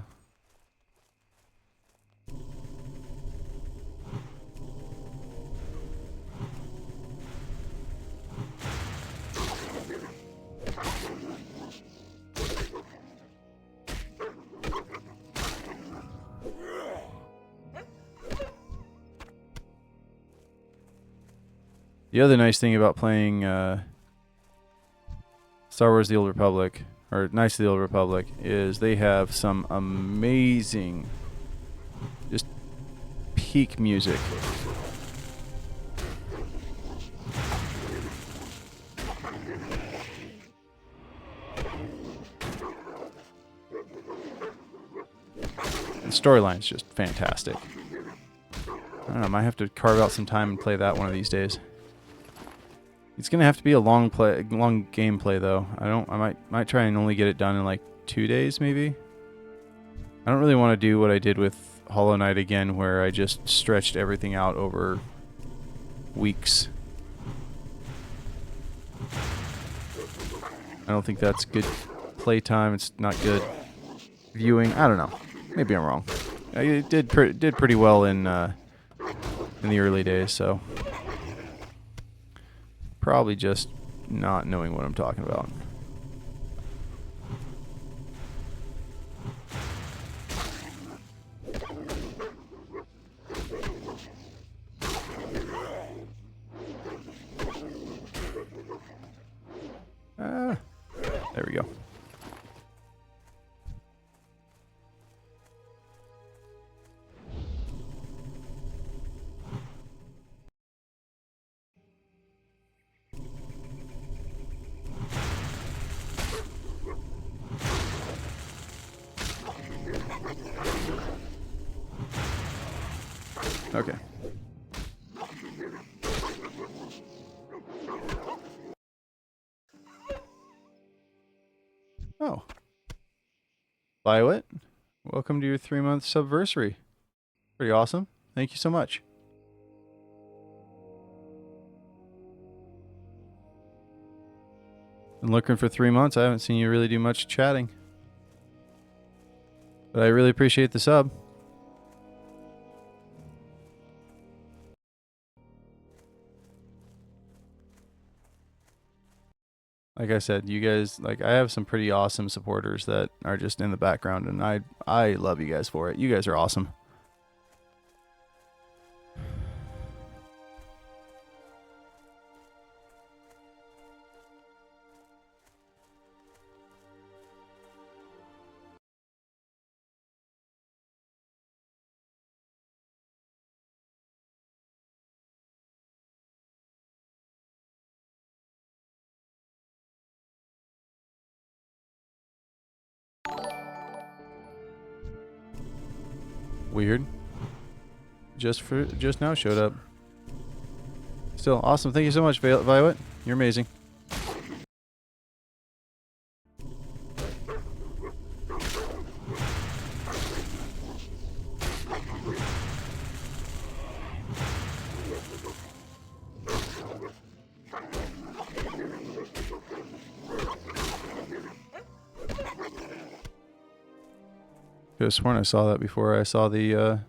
The other nice thing about playing Star Wars The Old Republic, or Knights of the Old Republic, is they have some amazing, just peak music. The storyline's just fantastic. I don't know, I might have to carve out some time and play that one of these days. It's gonna have to be a long gameplay though. I might try and only get it done in like 2 days maybe. I don't really want to do what I did with Hollow Knight again, where I just stretched everything out over weeks. I don't think that's good playtime. It's not good viewing. I don't know. Maybe I'm wrong. It did pretty well in the early days, so. Probably just not knowing what I'm talking about. Okay. Oh. Violet, welcome to your 3-month subversary. Pretty awesome. Thank you so much. Been looking for 3 months. I haven't seen you really do much chatting. But I really appreciate the sub. Like I said, you guys, like, I have some pretty awesome supporters that are just in the background, and I love you guys for it. You guys are awesome. Weird. Just now showed up. Still awesome. Thank you so much, Violet. You're amazing. Could have sworn I saw that before I saw the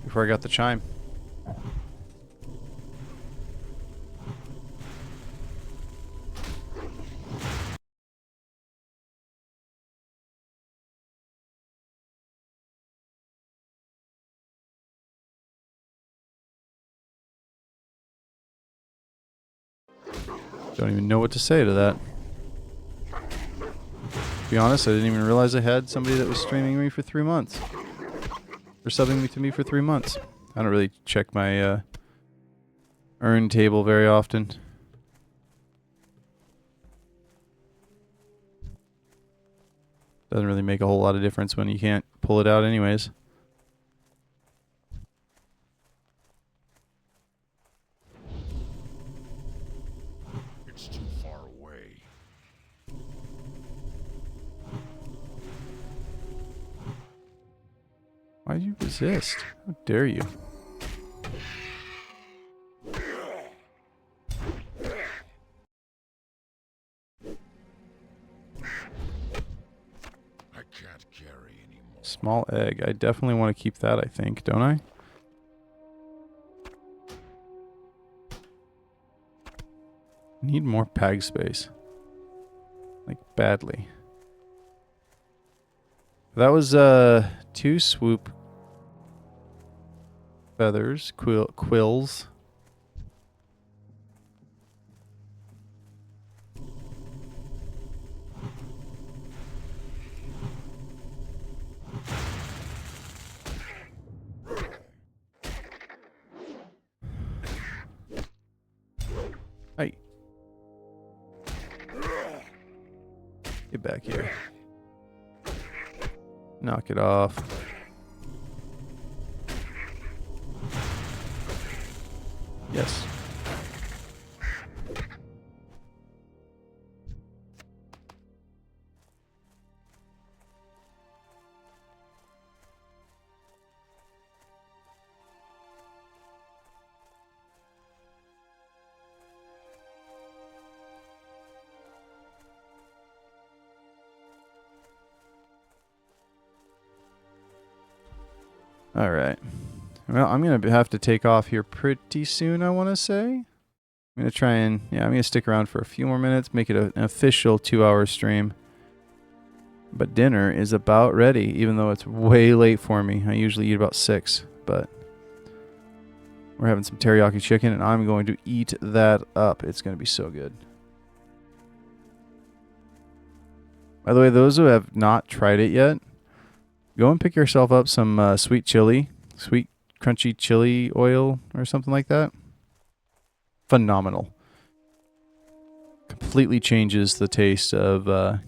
before I got the chime. Don't even know what to say to that. To be honest, I didn't even realize I had somebody that was streaming me for 3 months. Or subbing me to me for 3 months. I don't really check my earn table very often. Doesn't really make a whole lot of difference when you can't pull it out anyways.
It's too far away.
Why do you resist? How dare you?
I can't carry anymore.
Small egg. I definitely want to keep that, I think, don't I? Need more pag space. Like, badly. That was 2 swoop feathers, quills. Hey. Get back here. Knock it off. Yes. All right. Well, I'm going to have to take off here pretty soon, I want to say. I'm going to try and, yeah, I'm going to stick around for a few more minutes, make it an official 2-hour stream. But dinner is about ready, even though it's way late for me. I usually eat about 6, but we're having some teriyaki chicken, and I'm going to eat that up. It's going to be so good. By the way, those who have not tried it yet, go and pick yourself up some sweet crunchy chili oil or something like that. Phenomenal. Completely changes the taste of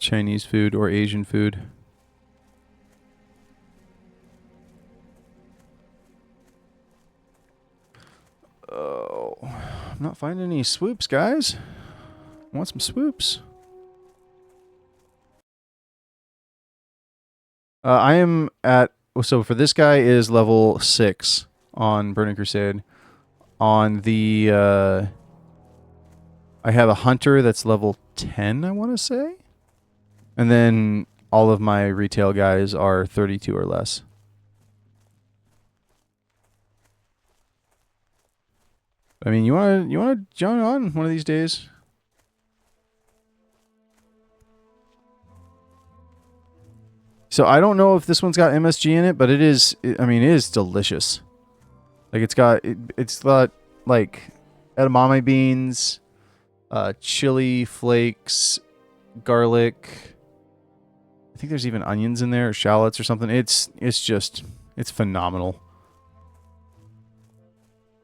Chinese food or Asian food. Oh, I'm not finding any swoops, guys. I want some swoops. I am at... So for this guy is level 6 on Burning Crusade. On the... I have a hunter that's level 10, I want to say. And then all of my retail guys are 32 or less. I mean, you wanna join on one of these days? So I don't know if this one's got MSG in it, but it is. I mean, it is delicious. Like it's got like edamame beans, chili flakes, garlic. I think there's even onions in there, or shallots or something. It's phenomenal.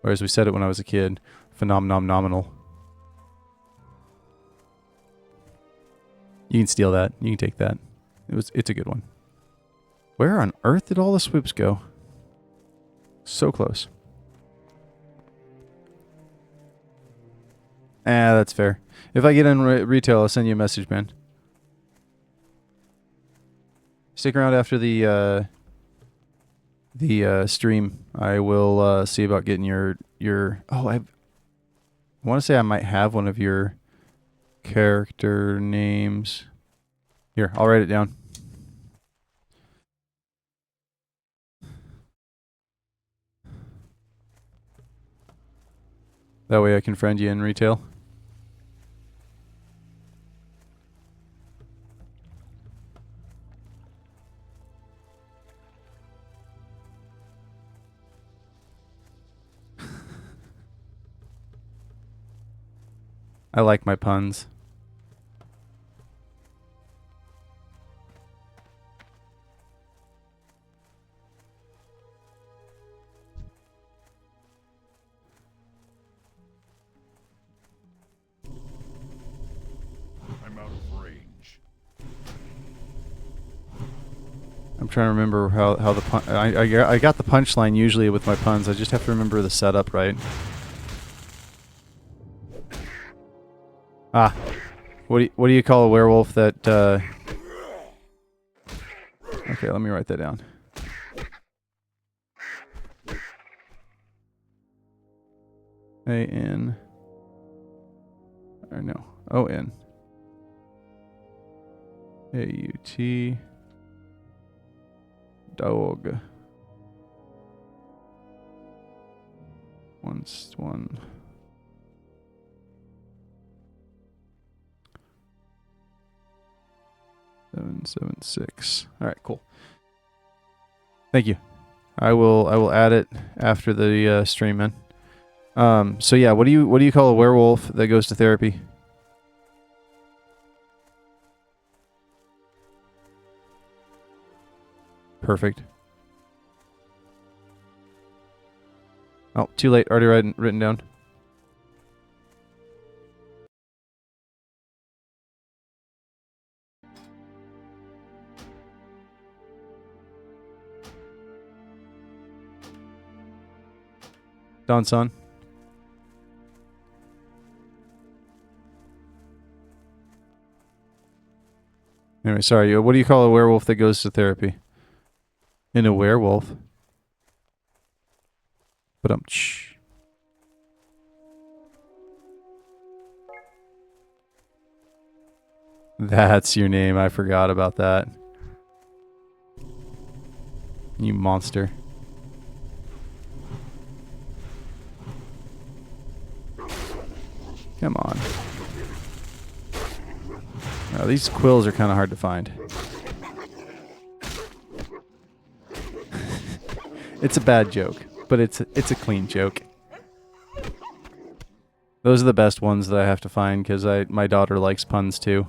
Or as we said it when I was a kid, phenomenal. You can steal that. You can take that. It's a good one. Where on earth did all the swoops go? So close. That's fair. If I get in retail, I'll send you a message, man. Stick around after the stream. I will see about getting your. Oh, I want to say I might have one of your character names. Here, I'll write it down. That way I can friend you in retail. I like my puns.
I'm out of range.
I'm trying to remember how the pun... I got the punchline usually with my puns. I just have to remember the setup right. Ah, what do you call a werewolf that? Okay, let me write that down. A-N... Or no, O-N. A-U-T... Dog. One. 776. All right, cool. Thank you. I will add it after the stream, man. So yeah, what do you call a werewolf that goes to therapy? Perfect. Oh, too late. Already written down. Don-san. Anyway, sorry. What do you call a werewolf that goes to therapy? In a werewolf. But that's your name. I forgot about that. You monster. Come on. Oh, these quills are kind of hard to find. It's a bad joke, but it's a clean joke. Those are the best ones that I have to find because my daughter likes puns too.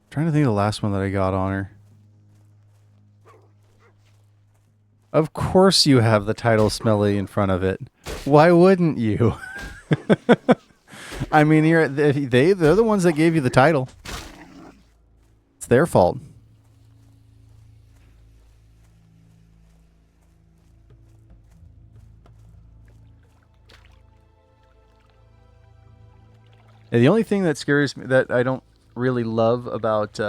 Trying to think of the last one that I got on her. Of course you have the title Smelly in front of it. Why wouldn't you? I mean, they're the ones that gave you the title. It's their fault. Yeah, the only thing that scares me, that I don't really love about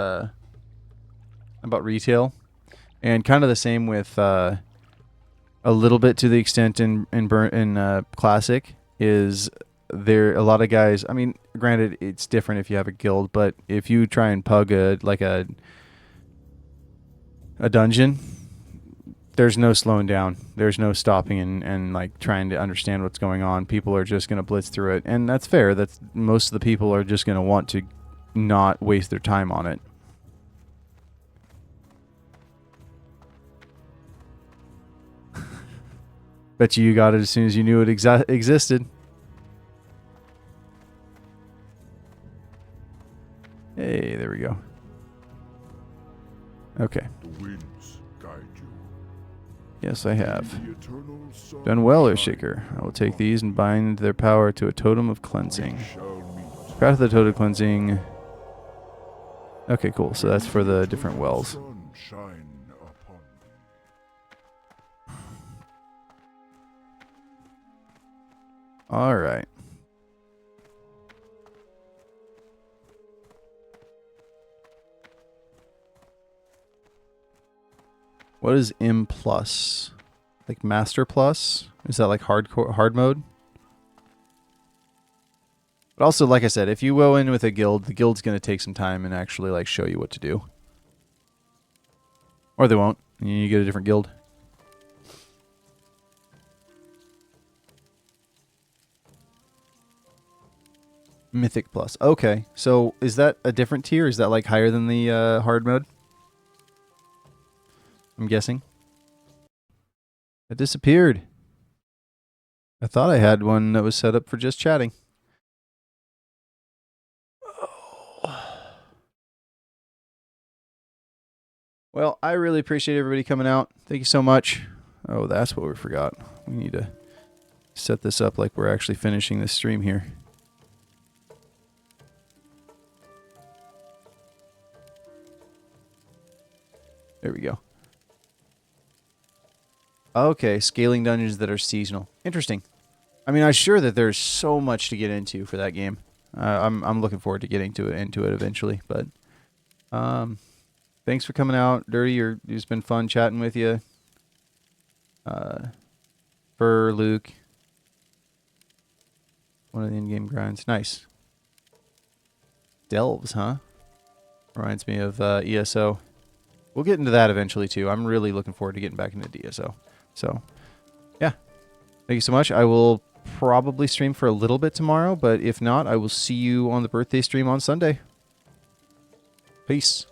retail, and kind of the same with a little bit to the extent in classic, is there a lot of guys. I mean, granted, it's different if you have a guild, but if you try and pug a dungeon, there's no slowing down. There's no stopping and like trying to understand what's going on. People are just going to blitz through it, and that's fair. That's most of the people are just going to want to not waste their time on it. Bet you got it as soon as you knew it existed. Hey, there we go. Okay.
The winds guide you.
Yes, I have.
The eternal sun
Done well,
shine
Earthshaker. I will take these and bind their power to a totem of cleansing.
We shall meet.
Craft the totem of cleansing. Okay, cool. So that's for the different wells.
Sun shine upon thee.
All right. What is M plus? Like Master Plus? Is that like hard mode? But also, like I said, if you go in with a guild, the guild's going to take some time and actually like show you what to do. Or they won't. And you get a different guild. Mythic Plus. Okay. So is that a different tier? Is that like higher than the hard mode? I'm guessing. It disappeared. I thought I had one that was set up for just chatting. Well, I really appreciate everybody coming out. Thank you so much. Oh, that's what we forgot. We need to set this up like we're actually finishing this stream here. There we go. Okay, scaling dungeons that are seasonal. Interesting. I mean, I'm sure that there's so much to get into for that game. I'm looking forward to getting into it eventually. But thanks for coming out, Dirty. It's been fun chatting with you. For Luke, one of the in-game grinds. Nice. Delves, huh? Reminds me of ESO. We'll get into that eventually too. I'm really looking forward to getting back into DSO. So, yeah. Thank you so much. I will probably stream for a little bit tomorrow, but if not, I will see you on the birthday stream on Sunday. Peace.